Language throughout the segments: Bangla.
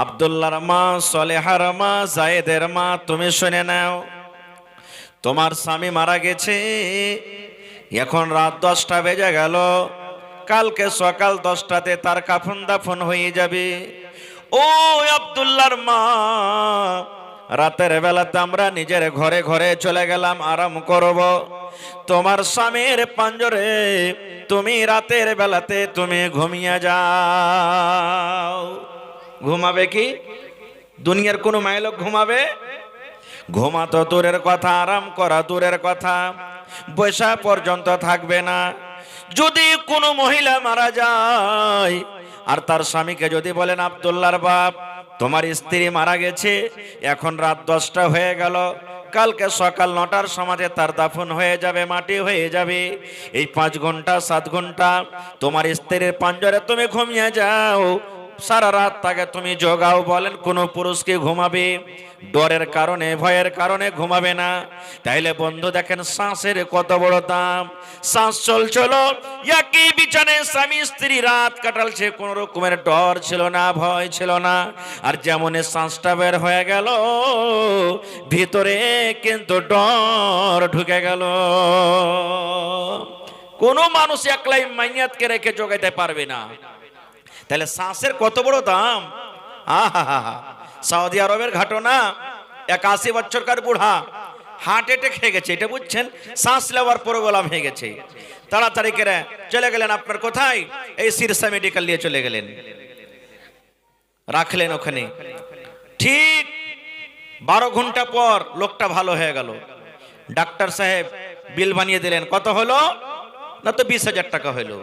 আব্দুল্লাহর মা, সলেহার মা, জায়েদের মা, তুমি শুনে নাও, তোমার স্বামী মারা গেছে। এখন রাত 10টা বেজে গেল। কালকে সকাল 10টাতে তার কাফন দাফন হয়ে যাবে। ও আব্দুল্লাহর মা, রাতের বেলাতে আমরা নিজের ঘরে ঘরে চলে গেলাম আরাম করব। তোমার স্বামীর পাঞ্জরে তুমি রাতের বেলাতে তুমি ঘুমিয়ে যাও। ঘুমাবে কি? দুনিয়ার কোনো মাইলোক ঘুমাবে? ঘুমা তো দূরের কথা, আরাম করা দূরের কথা, বৈশা পর্যন্ত থাকবে না। যদি কোনো মহিলা মারা যায় আর তার স্বামীকে যদি বলেন, আব্দুল্লাহর বাপ, তোমার স্ত্রী মারা গেছে, এখন রাত 10টা হয়ে গেল, কালকে সকাল 9টার সময় তার দাফন হয়ে যাবে, মাটি হয়ে যাবে, এই 5 ঘন্টা 7 ঘন্টা তোমার স্ত্রীর পাঞ্জরে তুমি ঘুমিয়ে যাও, সারা রাত তাকে তুমি জোগাও। বলেন কোন পুরুষ কি ঘুমাবে? ডরের কারণে, ভয়ের কারণে ঘুমাবে না। তাইলে বন্ধু দেখেন শ্বাসের কত বড় দাম। শ্বাস চলছিল, একই বিছানায় স্বামী স্ত্রী রাত কাটালছে, কোন রকমের ডর ছিল না, ভয় ছিল না। আর যেমন শ্বাসটা বের হয়ে গেল, ভিতরে কিন্তু ডর ঢুকে গেল। কোন মানুষ একলাই মাইয়াতকে রেখে জোগাইতে পারবে না। তাহলে শ্বাসের কত বড় দাম। আহা, সৌদি আরবের ঘটনা, 81 বছরকার বুড়া হার্ট অ্যাটাক হয়ে গেছে, এটা বুঝছেন? শ্বাস নেওয়ার প্রবলেম হয়ে গেছে। তাড়াতাড়ি করে চলে গেলেন আপনার কোথায়, এই সিরসা মেডিকেল নিয়ে চলে গেলেন, রাখলেন ওখানে। ঠিক 12 ঘন্টা পর লোকটা ভালো হয়ে গেল। ডাক্তার সাহেব বিল বানিয়ে দিলেন। কত হলো? না তো 20,000 টাকা হলো।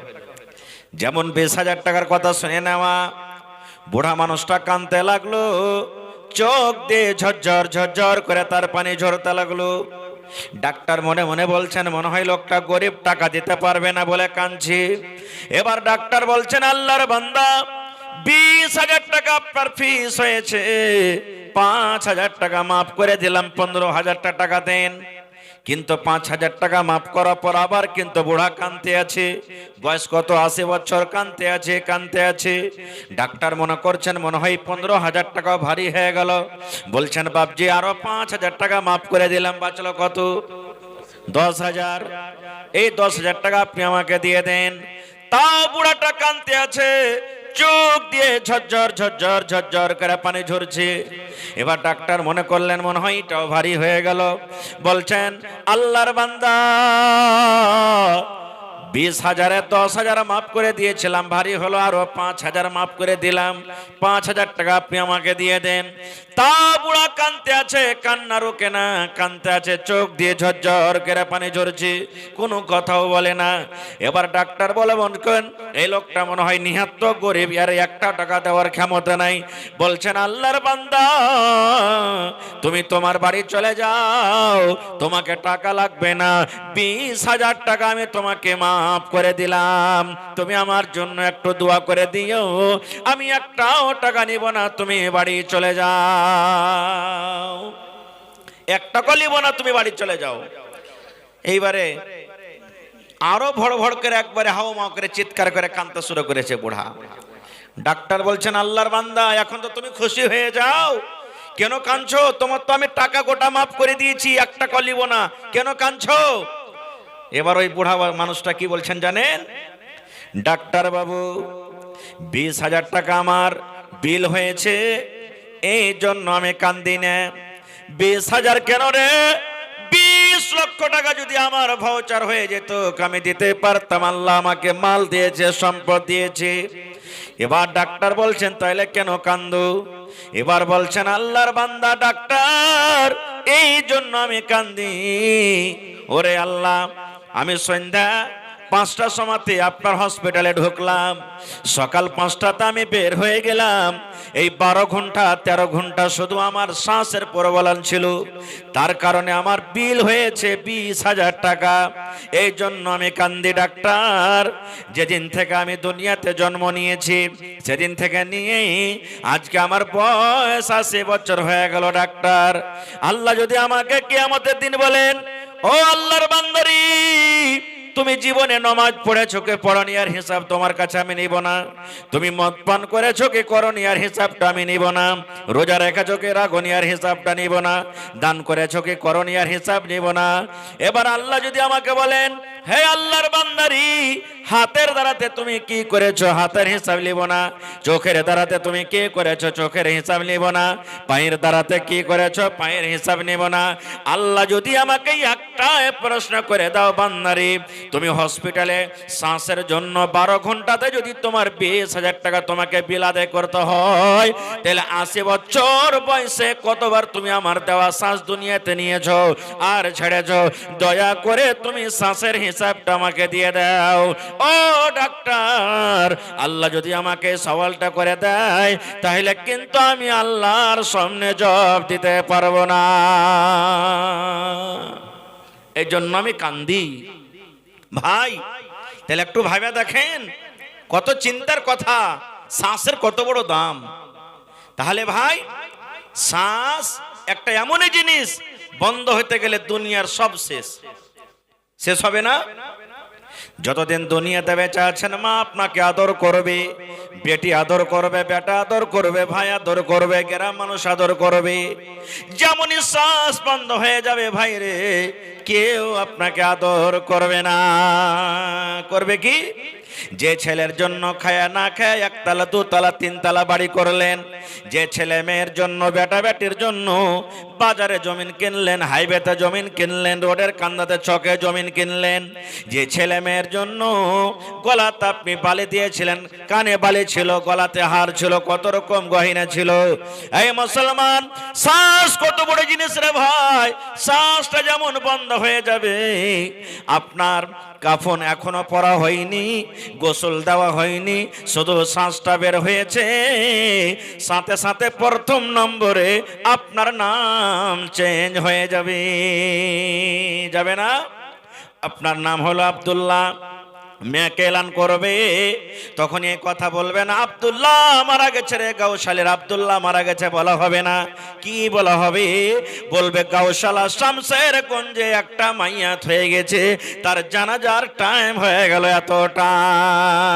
যেমন 20,000 টাকার কথা শুনে নেওয়া, বুড়া মানুষটা কাঁদতে লাগলো, চোখ দিয়ে ঝরঝর ঝরঝর করে তার পানি ঝরতে লাগলো। ডাক্তার মনে মনে বলছেন, মনে হয় লোকটা গরিব, টাকা দিতে পারবে না বলে কাঁদছে। এবার ডাক্তার বলছেন, আল্লাহর বান্দা, 20,000 টাকা আপনার ফিস হয়েছে, 5,000 টাকা মাফ করে দিলাম, 15,000 টাকা দেন। কিন্তু 5,000 টাকা মাফ করার পর আবার কিন্তু বুড়া কাঁদতে আছে। বয়স কত? 80 বছর। কাঁদতে আছে, কাঁদতে আছে। ডাক্তার মনে করছেন মনে হয় 15,000 টাকা ভারী হয়ে গেল। বলছেন, বাপজি আরো 5,000 টাকা মাফ করে দিলাম, বাঁচলো কত? 10,000। এই 10,000 টাকা আপনি আমাকে দিয়ে দেন। তাও বুড়াটা কাঁদতে আছে, চোখ দিয়ে ঝরঝর ঝরঝর ঝরঝর করে পানি ঝরছে। এবার ডাক্তার মনে করলেন মনে হয় এটাও ভারী হয়ে গেল। বলছেন, আল্লাহর বান্দা, 20,000-এ 10,000 মাফ করে দিয়েছিলাম, ভারী হলো, আরো 5,000 মাফ করে দিলাম, 5,000 টাকা আপনি আমাকে দিয়ে দেন। তা বুড়া কাঁদতে আছে, কান্না রোকে না, কাঁদতে আছে, চোখ দিয়ে ঝরঝর করে পানি ঝরছে, কোনো কথাও বলে না। এবার ডাক্তার বলে, মনে করেন এই লোকটা মনে হয় নিহাত গরিব, আর 1 টাকা দেওয়ার ক্ষমতা নাই। বলছেন, আল্লাহর বান্দা, তুমি তোমার বাড়ি চলে যাও, তোমাকে টাকা লাগবে না, 20,000 টাকা আমি তোমাকে মাফ করে দিলাম, তুমি আমার জন্য একটু দোয়া করে দিও, আমি 1টাও টাকা নিব না, তুমি বাড়ি চলে যাও, 1 টাকা নিব না, তুমি বাড়ি চলে যাও। এইবারে আরো ভড় ভড় করে একবারে হাওয়া করে চিৎকার করে কাঁদতে শুরু করেছে বুড়া। ডাক্তার বলছেন, আল্লাহর বান্দা, এখন তো তুমি খুশি হয়ে যাও, কেন কাঁদছো? তোমার তো আমি টাকা গোটা মাফ করে দিয়েছি, 1 টাকা নিব না, কেন কাঁদছো? এবার ওই বুড়া মানুষটা কি বলছেন জানেন? ডাক্তার বাবু, 20,000 টাকা আমার বিল হয়েছে, এই জন্য আমি কান্দি না। 20,000 কেন রে? 20 লক্ষ টাকা যদি আমার ভাউচার হয়ে যেত, আমি দিতে পারতাম। আল্লাহ আমাকে মাল দিয়েছে, সম্পদ দিয়েছে। এবার ডাক্তার বলছেন, তাইলে কেন কান্দো? এবার বলছেন, আল্লাহর বান্দা ডাক্তার, এই জন্য আমি কান্দি, ওরে আল্লাহ, আমি সন্ধ্যা 5টার সময়তে আপনার হসপিটালে ঢুকলাম, সকাল 5টাতে আমি বের হয়ে গেলাম, এই 12 ঘন্টা 13 ঘন্টা শুধু আমার শ্বাসের প্রবলেম ছিল, তার কারণে আমার বিল হয়েছে 20,000 টাকা। এই জন্য আমি কান্দি ডাক্তার। যেদিন থেকে আমি দুনিয়াতে জন্ম নিয়েছি, সেদিন থেকে নিয়ে আজকে আমার বয়স 80 বছর হয়ে গেল ডাক্তার। আল্লাহ যদি আমাকে কিয়ামতের দিন বলেন, ও আল্লাহর বান্দারি, তুমি জীবনে নামাজ পড়েছো কে পড়নি আর হিসাব তোমার কাছে আমি নিব না। তুমি মদ পান করেছো কে করনি আর হিসাবটা আমি নিব না। রোজা রেখেছো কে রাখনি আর হিসাবটা নিব না। দান করেছো কে করনি আর হিসাব নিব না। এবার আল্লাহ যদি আমাকে বলেন, হে আল্লাহর বান্দারি, হাতের দ্বারাতে তুমি কি করেছো হাতের হিসাব নিব না। চোখের দ্বারাতে তুমি কি করেছো চোখের হিসাব নিব না। পায়ের দ্বারাতে কি করেছো পায়ের হিসাব নিব না। আল্লাহ যদি আমাকে একটা প্রশ্ন করে দাও, বান্দারি তুমি হসপিটালে শ্বাসের জন্য 12 ঘন্টাতে যদি তোমার 20,000 টাকা তোমাকে বিল আদায় করতে হয়, তাহলে 80 বছর বয়সে কতবার তুমি আমার দেওয়া শ্বাস দুনিয়াতে নিয়েছো আর ছেড়েছো? দয়া করে তুমি শ্বাসের হিসাবটা আমাকে দিয়ে দাও। ও ডাক্তার, আল্লাহ যদি আমাকে সওয়ালটা করে দেয়, তাহলে কিন্তু আমি আল্লাহর সামনে জবাব দিতে পারবো না। এই জন্য আমি কান্দি। ভাই, তাহলে একটু ভাবে দেখেন কত চিন্তার কথা, শ্বাসের কত বড় দাম। তাহলে ভাই, শ্বাস একটা এমনই জিনিস, বন্ধ হতে গেলে দুনিয়ার সব শেষ। শেষ হবে না। যতদিন দুনিয়াতে বেঁচে আছেন, মা আপনাকে আদর করবে, বেটি আদর করবে, বেটা আদর করবে, ভাই আদর করবে, গ্রাম মানুষ আদর করবে। যেমনই শ্বাস বন্ধ হয়ে যাবে ভাই রে, কেউ আপনাকে আদর করবে না। করবে কি? যে ছেলের জন্য খায়া না খায় 1 তলা 2 তলা 3 তলা বাড়ি করলেন, যে ছেলে মেয়ের জন্য বেটা বেটির জন্য বাজারে জমিন কিনলেন, হাইওয়েতে জমিন কিনলেন, রোডের কান্দাতে চকে জমিন কিনলেন, যে ছেলে মেয়ের জন্য গলাতে আপনি বালি দিয়েছিলেন, কানে বালি ছিল, গলাতে হার ছিল, কত রকম গহিনা ছিল। এই মুসলমান, শ্বাস কত বড় জিনিস রে ভাই। শ্বাসটা যেমন বন্ধ হয়ে যাবে, আপনার কাফন এখনো পরা হয়নি, গোসল দেওয়া হয়নি, শুধু শ্বাসটা বের হয়েছে, সাথে সাথে প্রথম নম্বরে আপনার নাম চেঞ্জ হয়ে যাবে। যাবে না? আপনার নাম হলো আব্দুল্লাহ, মেয়েকে এলান করবে, তখন এই কথা বলবে না, আব্দুল্লাহ মারা গেছে রে, গাউশালের আব্দুল্লাহ মারা গেছে বলা হবে না। কি বলা হবে? বলবে গাউশালা শামসের গঞ্জে একটা মাইয়াত হয়ে গেছে, তার জানাজার টাইম হয়ে গেল এত টাইম।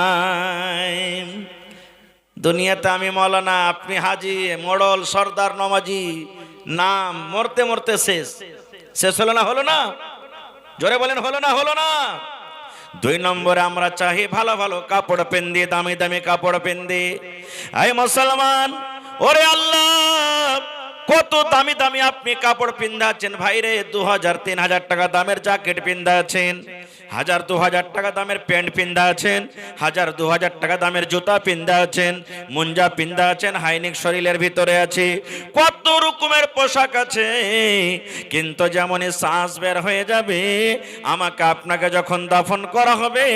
দুনিয়াতে আমি মৌলানা, আপনি হাজি, মোড়ল, সর্দার, নমাজি, নাম মরতে মরতে শেষ। শেষ হলো না? হলো না? জোরে বলেন, হলো না? হলো না? 2 নম্বরে আমরা চাই ভালো ভালো কাপড় পেন্দি, দামি দামি কাপড় পেন্দি। এই মুসলমান, ওরে আল্লাহ, কত দামি দামি আপনি কাপড় পিন্দাচ্ছেন ভাইরে। 2000 3000 টাকা দামের জ্যাকেট পিন্দাচ্ছেন, 1000 2000 টাকা দামের প্যান্ট পিন্দাচ্ছেন, 1000 2000 টাকা দামের জুতা পিন্দাচ্ছেন, মুঞ্জা পিন্দাচ্ছেন, হাইনিক শরীরের ভিতরে আছে, কত রকমের পোশাক আছে। কিন্তু যেমনই শ্বাস বের হয়ে যাবে, আমাকে আপনাকে যখন দাফন করা হবে,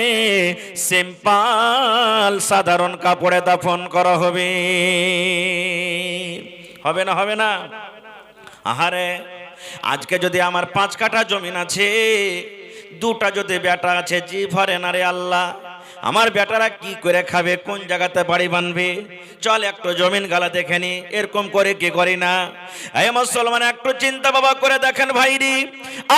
সিম্পল সাধারণ কাপড়ে দাফন করা হবে। হবে না? হবে না? আহারে, আজকে যদি আমার 5 কাঠা জমিন আছে, 2টা যদি বেটা আছে, জি ভরে না রে আল্লাহ। আমার বেটারা কি করে খাবে, কোন জায়গাতে বাড়ি বানবে? চল একটু জমিন গালা দেখে নি, এরকম করে কি করি না? এই মুসলমান, একটু চিন্তা বাবা করে দেখেন ভাইরি,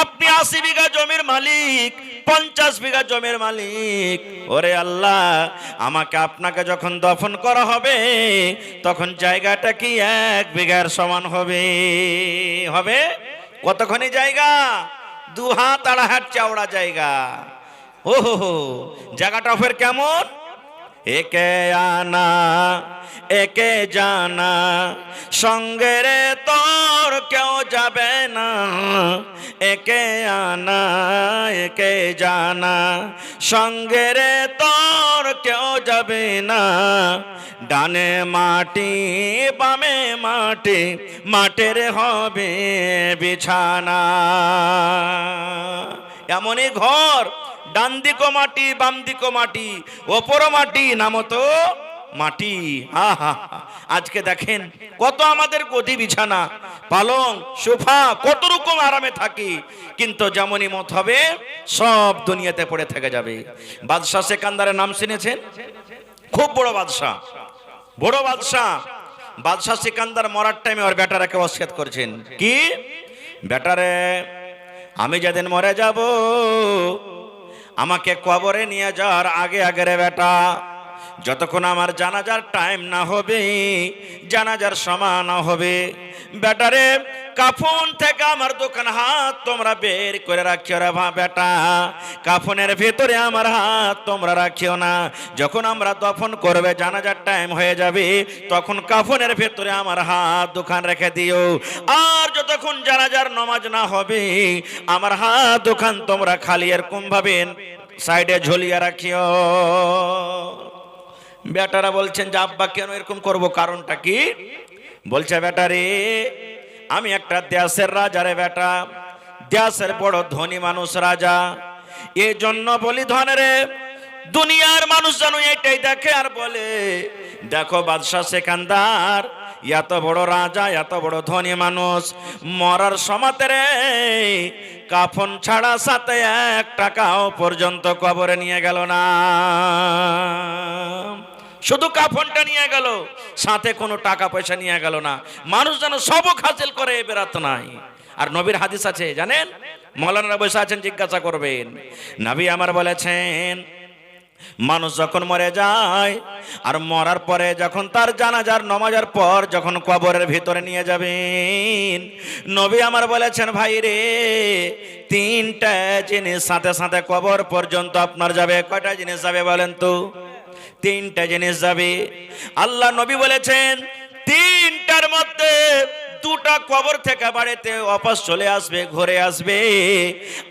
আপনি 80 বিঘা জমির মালিক, 50 বিঘা জমির মালিক। ওরে আল্লাহ, আমাকে আপনাকে যখন দফন করা হবে, তখন জায়গাটা কি 1 বিঘার সমান হবে? হবে? কতখানি জায়গা? 2 হাত 2.5 হাত চওড়া জায়গা। ও হো হো, জায়গাটা ফের কেমন? একে আনা একে জানা, সঙ্গে রে তোর কেউ যাবে না। একে আনা একে জানা, সঙ্গে রে তোর কেউ যাবে না। ডানে মাটি বামে মাটি, মাটির হবে বিছানা। এমনই ঘর, ডান দিকো মাটি বাম দিকো মাটি, ওপরও মাটি নামতো মাটি। আহা, আজকে দেখেন কত আমাদের গদি বিছানা, পালং, সোফা, কত রকম আরামে থাকি, কিন্তু যেমনই মত হবে সব দুনিয়াতে পড়ে থেকে যাবে। বাদশাহ সেকান্দারের নাম শুনেছেন? খুব বড় বাদশাহ, বড় বাদশাহ। বাদশাহ সিকান্দার মরার টাইমে ওর বেটারাকে ওসিয়ত করেছেন, কি? বেটারে, আমি যেদিন মরে যাব, আমাকে কবরে নিয়ে যাওয়ার আগে আগে রে বেটা, যতক্ষণ আমার জানাজার টাইম না হবে, জানাজার সময় না হবে, বেটারে কাফন থেকে আমার দোকান হাত তোমরা বের করে রাখিও রে বেটা, কাফনের ভেতরে আমার হাত তোমরা রাখিও না। যখন আমরা দফন করবে, জানাজার টাইম হয়ে যাবে, তখন কাফনের ভেতরে আমার হাত দোকান রেখে দিও। আর যতক্ষণ জানাজার নামাজ না হবে, আমার হাত দোকান তোমরা খালি এরকম ভাবে সাইডে ঝুলিয়ে রাখিও। বেটারা বলছেন যে আব্বা কেন এরকম করব, কারণটা কি? বলছে বেটারে আমি একটা দেশের রাজা রে বেটা, দেশের বড় ধনী মানুষ রাজা, এই জন্য বলি ধনে দুনিয়ার মানুষ জানো এটাই দেখে আর বলে দেখো বাদশাহ সেকান্দার এত বড় রাজা, এত বড় ধনী মানুষ, মরার সময়তে রে কাফন ছাড়া সাথে 1 টাকাও পর্যন্ত কবরে নিয়ে গেল না। শুধু কাফনটা নিয়ে গেল, সাথে কোনো টাকা পয়সা নিয়ে গেল না। মানুষ যেন সবক হাসিল করে বেরাত নাই। আর নবীর হাদিস আছে জানেন, মৌলানারা বসে আছেন, জিজ্ঞাসা করবেন। নবী আমার বলেছেন মানুষ যখন মরে যায় আর মরার পরে যখন তার জানাজার নামাজের পর যখন কবরের ভিতরে নিয়ে যাবেন, নবী আমার বলেছেন ভাই রে 3টা জিনিস সাথে সাথে কবর পর্যন্ত আপনার যাবে। কয়টা জিনিস যাবে বলেন তো? 3টা জিনিস যাবে। আল্লাহ নবী বলেছেন 3টার মধ্যে 2টা কবর থেকে বাড়িতে ওয়াপস চলে আসবে, ঘুরে আসবে,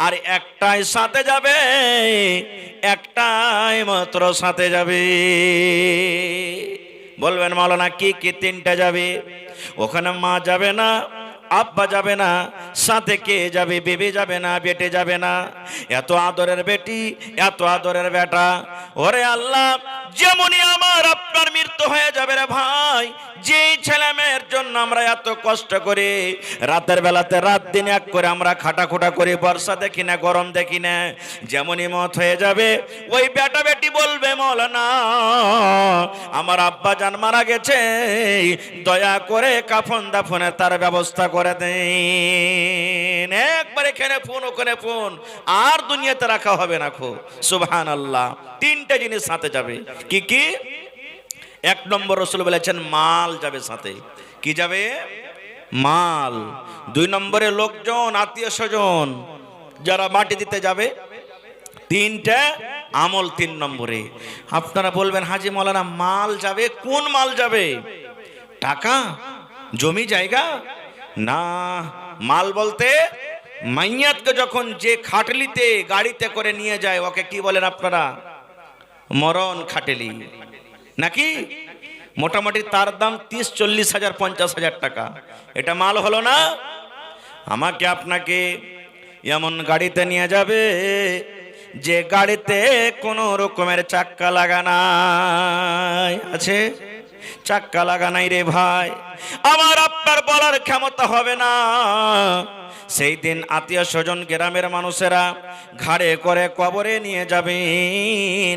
আর একটাই সাথে যাবে, একটাই মাত্র সাথে যাবে। বলবেন মাওলানা কি কি 3টা যাবে? ওখানে মা যাবে না, আব্বা যাবে না, সাথে কে যাবে? বেবি যাবে না, বেটে যাবে না। এত আদরের বেটি, এত আদরের বেটা, ওরে আল্লাহ যেমনই আমার আপনার মৃত্যু হয়ে যাবে রে ভাই, যে ছেলে মেয়ের জন্য আমরা এত কষ্ট করি, রাতের বেলাতে রাত দিন এক করে আমরা খাটাখুটা করি, বর্ষা দেখি না, গরম দেখি না, যেমনই মত হয়ে যাবে ওই বেটা বেটি বলবে মাওলানা আমার আব্বা জান মারা গেছে, দয়া করে কাফন দাফনে তার ব্যবস্থা করে দেন। একবার এখানে ফোন, ওখানে ফোন, আর দুনিয়াতে রাখা হবে না। খো সুবহানাল্লাহ। 3টা জিনিস সাথে যাবে। কি কি? 1 নম্বর রাসূল বলেছেন মাল যাবে সাথে। কি যাবে? মাল। 2 নম্বরে লোকজন, আত্মীয় স্বজন যারা মাটি দিতে যাবে। 3টা আমল 3 নম্বরে। আপনারা বলবেন হাজি মাওলানা মাল যাবে, কোন মাল যাবে? টাকা, জমি জায়গা? না, মাল বলতে মাইয়াতকে যখন যে খাটলিতে গাড়িতে করে নিয়ে যায় ওকে কি বলেন আপনারা? মরণ খাটলি নাকি? মোটামুটি তার দাম 30-40 হাজার 50 হাজার টাকা। এটা মাল হলো না? আমাকে আপনাকে এমন গাড়িতে নিয়ে যাবে যে গাড়িতে কোনো রকমের চাক্কা লাগা নাই। আছে? চাক্কা লাগা নাই রে ভাই। আমার আপনার বলার ক্ষমতা হবে না। সেই দিন আত্মীয় স্বজন গ্রামের মানুষেরা ঘাড়ে করে কবরে নিয়ে যাবেন,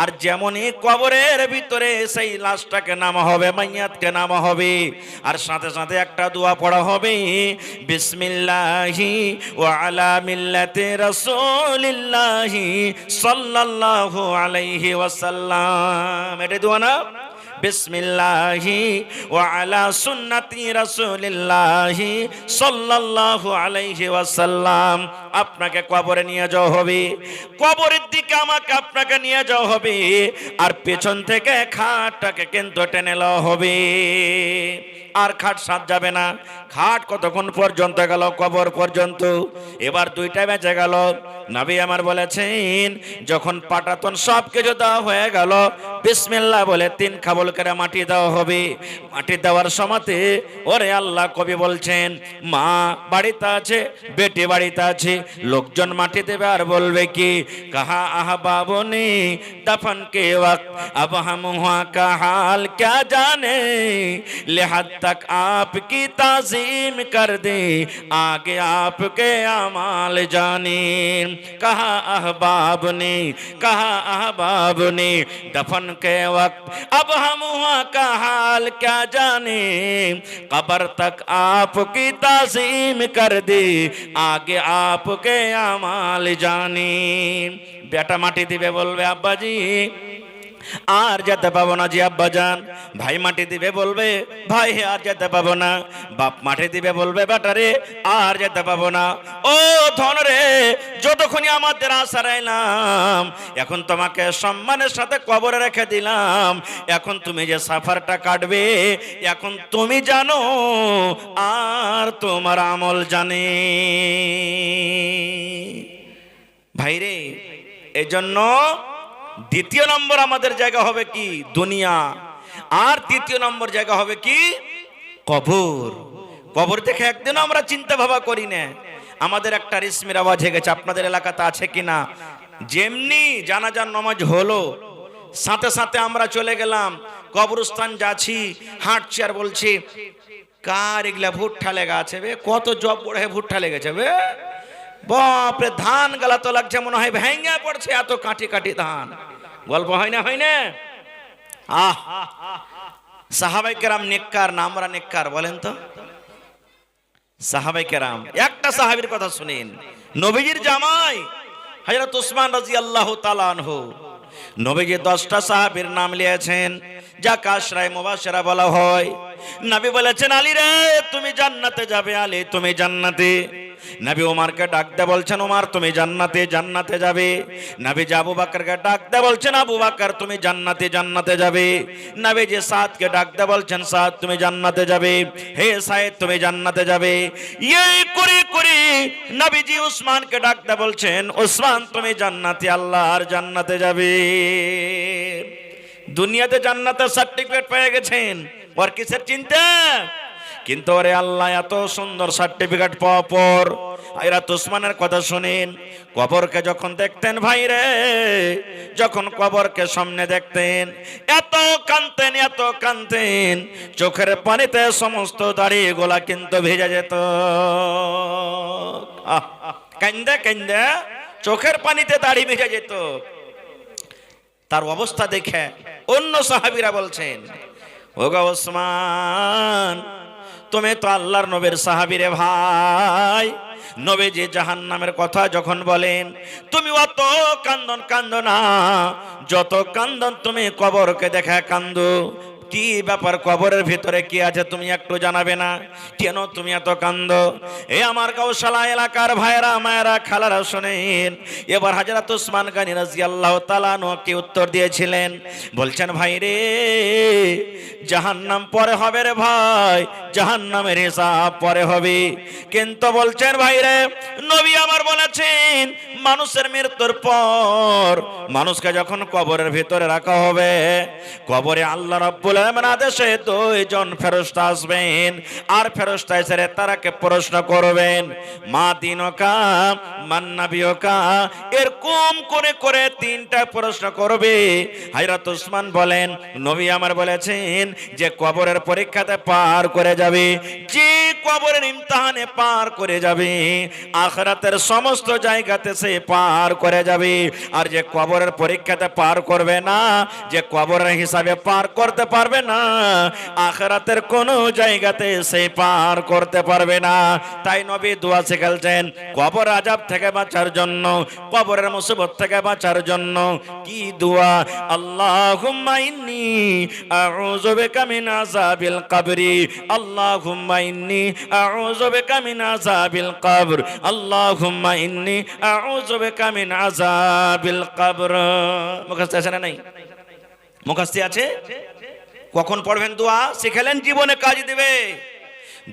আর যেমনই কবরের ভিতরে সেই লাশটাকে নামা হবে, মাইয়াতকে নামা হবে, আর সাথে সাথে একটা দোয়া পড়া হবে, বিসমিল্লাহি ওয়া আলা মিল্লাতি রাসূলিল্লাহি সাল্লাল্লাহু আলাইহি ওয়াসাল্লাম। এটা দোয়া না? বিসমিল্লাহি ওয়া আলা সুন্নতি রাসূলিল্লাহি সাল্লাল্লাহু আলাইহি ওয়াসাল্লাম। আপনাকে কবরে নিয়ে যাওয়া হবে, কবরের দিকে আমাকে আপনাকে নিয়ে যাওয়া হবে, আর পেছন থেকে খাটটাকে কিন্তু টেনে নেওয়া হবে। আর খাট সাথ যাবে না। খাট কতক্ষণ পর্যন্ত গেল? কবর পর্যন্ত। এবার 2টা বেঁচে গেল। নবী আমার বলেছেন যখন পাটাতন সব কিছু দেওয়া হয়ে গেল, বিসমিল্লাহ বলে 3 খাবল করে মাটি দেওয়া হবে। মাটি দেওয়ার সময়তে ওরে আল্লাহ কবি বলছেন মা বাড়িতে আছে, বেটি বাড়িতে আছে, লোকজন মাটি দেবে আর বলবে কি কাহা আহবাবনে দফন के वक्त अब हम हुआ का हाल क्या जाने, लिहाज तक आपकी ताज़ीम कर दे आगे आपके अमाल जाने। कहा अहबाब ने दफन के वक्त अब हम हुआ का हाल क्या जाने, कब्र तक आपकी ताज़ीम कर दे आगे आपके अमाल जाने। বেটা মাটি দিবে, বলবে আব্বাজি আর যেতে পাবো না জি আব্বাজান। ভাই মাটি দিবে, বলবে ভাই আর যেতে পাবো না। বাপ মাটি দিবে, বলবে বেটারে আর যেতে পাবো না। ও ধন রে, যতক্ষণই আমাদের আশা রাইলাম, এখন তোমাকে সম্মানের সাথে কবরে রেখে দিলাম। এখন তুমি যে সাফারটা কাটবে, এখন তুমি জানো আর তোমার আমল জানে। ভাইরে, এজন্য দ্বিতীয় নম্বর আমাদের জায়গা হবে কি? দুনিয়া। আর তৃতীয় নম্বর জায়গা হবে কি? কবর। কবর দেখে একদিনও আমরা চিন্তা ভাবা করি না। আমাদের একটা রেশমির আওয়াজ হয়ে গেছে, আপনাদের এলাকাতে আছে কিনা? যেমনি জানাজার নামাজ হলো, সাথে সাথে আমরা চলে গেলাম কবরস্থান, যাচ্ছি, হাঁটছি আর বলছি কার এগুলা ভুট্টা লেগা আছে বে, কত জব বড় হয়ে ভুট্টা লেগেছে বে, বাপরে ধান গালা তো লাগছে, মনে হয় ভেঙে পড়ছে, এত কাটি কাটি ধান। গল্প হয় না, হয় না? আহ, সাহাবাই কেরাম নেককার না আমরা নেককার, বলেন তো? সাহাবাই কেরাম, একটা সাহাবীর কথা শুনেন, নবীজির জামাই হযরত উসমান রাদিয়াল্লাহু তাআলা আনহু। নবীজি 10টা সাহাবীর নাম লিয়েছেন, যাকে আশরায়ে মুবাশশিরা বলা হয়। নবী বলেছেন, আলী রে তুমি জান্নাতে যাবে, আলী তুমি জান্নাতে। নবী ওমরকে ডাক দিয়ে বলছেন, ওমর তুমি জান্নাতে, জান্নাতে যাবে। নবী আবু বকরকে ডাক দিয়ে বলছেন, আবু বকর তুমি জান্নাতে, জান্নাতে যাবে। নবী যে সাদকে ডাক দিয়ে বলছেন, সাদ তুমি জান্নাতে যাবে, হে সাইদ তুমি জান্নাতে যাবে। এই করে করে নবীজি উসমানকে ডাক দিয়ে বলছেন, উসমান তুমি জান্নাতে, আল্লাহর জান্নাতে যাবে। দুনিয়াতে জান্নাতের সার্টিফিকেট পেয়ে গেছেন, আর কিসের চিন্তা? কিন্তু ওরে আল্লাহ এত সুন্দর সার্টিফিকেট পাওয়ার পর হযরত উসমানের কথা শুনেন, কবরকে যখন দেখতেন ভাই রে, যখন কবরকে সামনে দেখতেন, এত কাঁদতেন, এত কাঁদতেন, চোখের পানিতে সমস্ত দাড়ি গোলা কিন্তু ভেজে যেত। কান্দে কান্দে চোখের পানিতে দাড়ি ভেজে যেত। তার অবস্থা দেখে অন্য সাহাবীরা বলছেন, ওগো ওসমান তুমি তো আল্লাহর নবীর সাহাবী রে ভাই। নবীজি জাহান্নামের কথা যখন বলেন, তুমি অত কান্দন কান্দো না, যত কান্দন তুমি কবরকে দেখে কান্দো। কি ব্যাপার, কবরের ভিতরে কি আছে তুমি একটু জানাবে না? কেন তুমি এত কান্দো? এ আমার গৌশালা এলাকার ভাইরা, মায়েরা, খালারা শুনেন। এবার হযরত উসমান গনি রাদিয়াল্লাহু তাআলা আনহুকে উত্তর দিয়েছিলেন, বলছেন ভাই রে, জাহান্নাম পরে হবে রে ভাই, জাহান্নামের হিসাব পরে হবে। কিন্তু বলছেন ভাই রে, নবী আমার বলেছেন মানুষের মৃত্যুর পর মানুষকে যখন কবরের ভিতরে রাখা হবে, কবরে আল্লাহ রাব্বুল আলামিনের আদেশে 2 জন ফেরেশতা আসবেন, আর ফেরেশতা এসে তারাকে প্রশ্ন করবেন, মা দিনুকা মান নাবিয়ুকা, এরকম করে করে 3টা প্রশ্ন করবে। হযরত উসমান বলেন, নবী আমার বলেছেন যে কবরের পরীক্ষাতে পার করে যাবে, যে কবরের ইমতিহানে পার করে যাবে, আখিরাতের সমস্ত জায়গাতে সে পার করে যাবে। আর যে কবরের পরীক্ষাতে পার করবে না, যে কবরের হিসাবে পার করতে পারবে না, আখিরাতের কোন জায়গাতে সে পার করতে পারবে না। তাই নবী দোয়া শিখালেন কবর আযাব থেকে বাঁচার জন্য, কবরের মুসিবত থেকে বাঁচার জন্য। কি দোয়া? আল্লাহুম্মা ইন্নী আউযু বিকা মিন আযাবিল কবরি, আল্লাহুম্মা ইন্নী আউযু বিকা মিন আযাবিল কবর, আল্লাহুম্মা ইন্নী আউযু বিকা মিন আযাবিল কবর। মুখস্থ আছে না? নাই মুখস্থ আছে? কখন পড়বেন দোয়া? শিখালেন, জীবনে কাজ দিবে।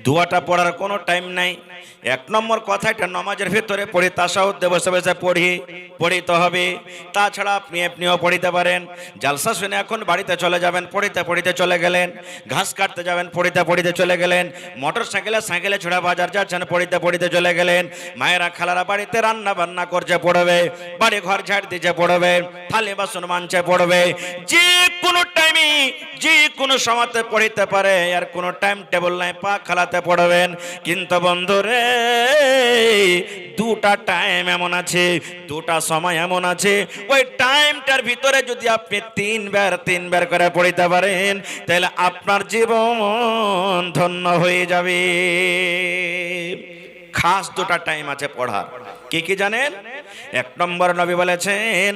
দোয়াটা পড়ার কোনো টাইম নাই। 1 নম্বর কথা, এটা নামাজের ভিতরে পড়ি, তাশাহুদে বসে বসে পড়িতে হবে। তাছাড়া আপনিও পড়িতে পারেন। জালসা শুনে এখন বাড়িতে চলে যাবেন, পড়িতে পড়িতে চলে গেলেন। ঘাস কাটতে যাবেন, পড়িতে পড়িতে চলে গেলেন। মোটর সাইকেলে ছোড়া বাজার যাচ্ছেন, পড়িতে পড়িতে চলে গেলেন। মায়েরা খালারা বাড়িতে রান্না বান্না করছে, পড়বে। বাড়ি ঘর ঝাড় দিচ্ছে, পড়বে। থালি বাসন মানছে, পড়বে। যে কোনো টাইমে, যে কোনো সময়তে পড়িতে পারে, আর কোনো টাইম টেবিল নাই, পা খালাতে পড়বেন। কিন্তু বন্ধুরে, 2টা টাইম এমন আছে, 2টা সময় এমন আছে, ওই টাইমটার ভিতরে যদি আপনি 3 বার করে পড়িতে পারেন, তাহলে আপনার জীবন ধন্য হয়ে যাবে। খাস দুটা টাইম আছে পড়ার। কি কি জানেন? এক নম্বর নবী বলেছেন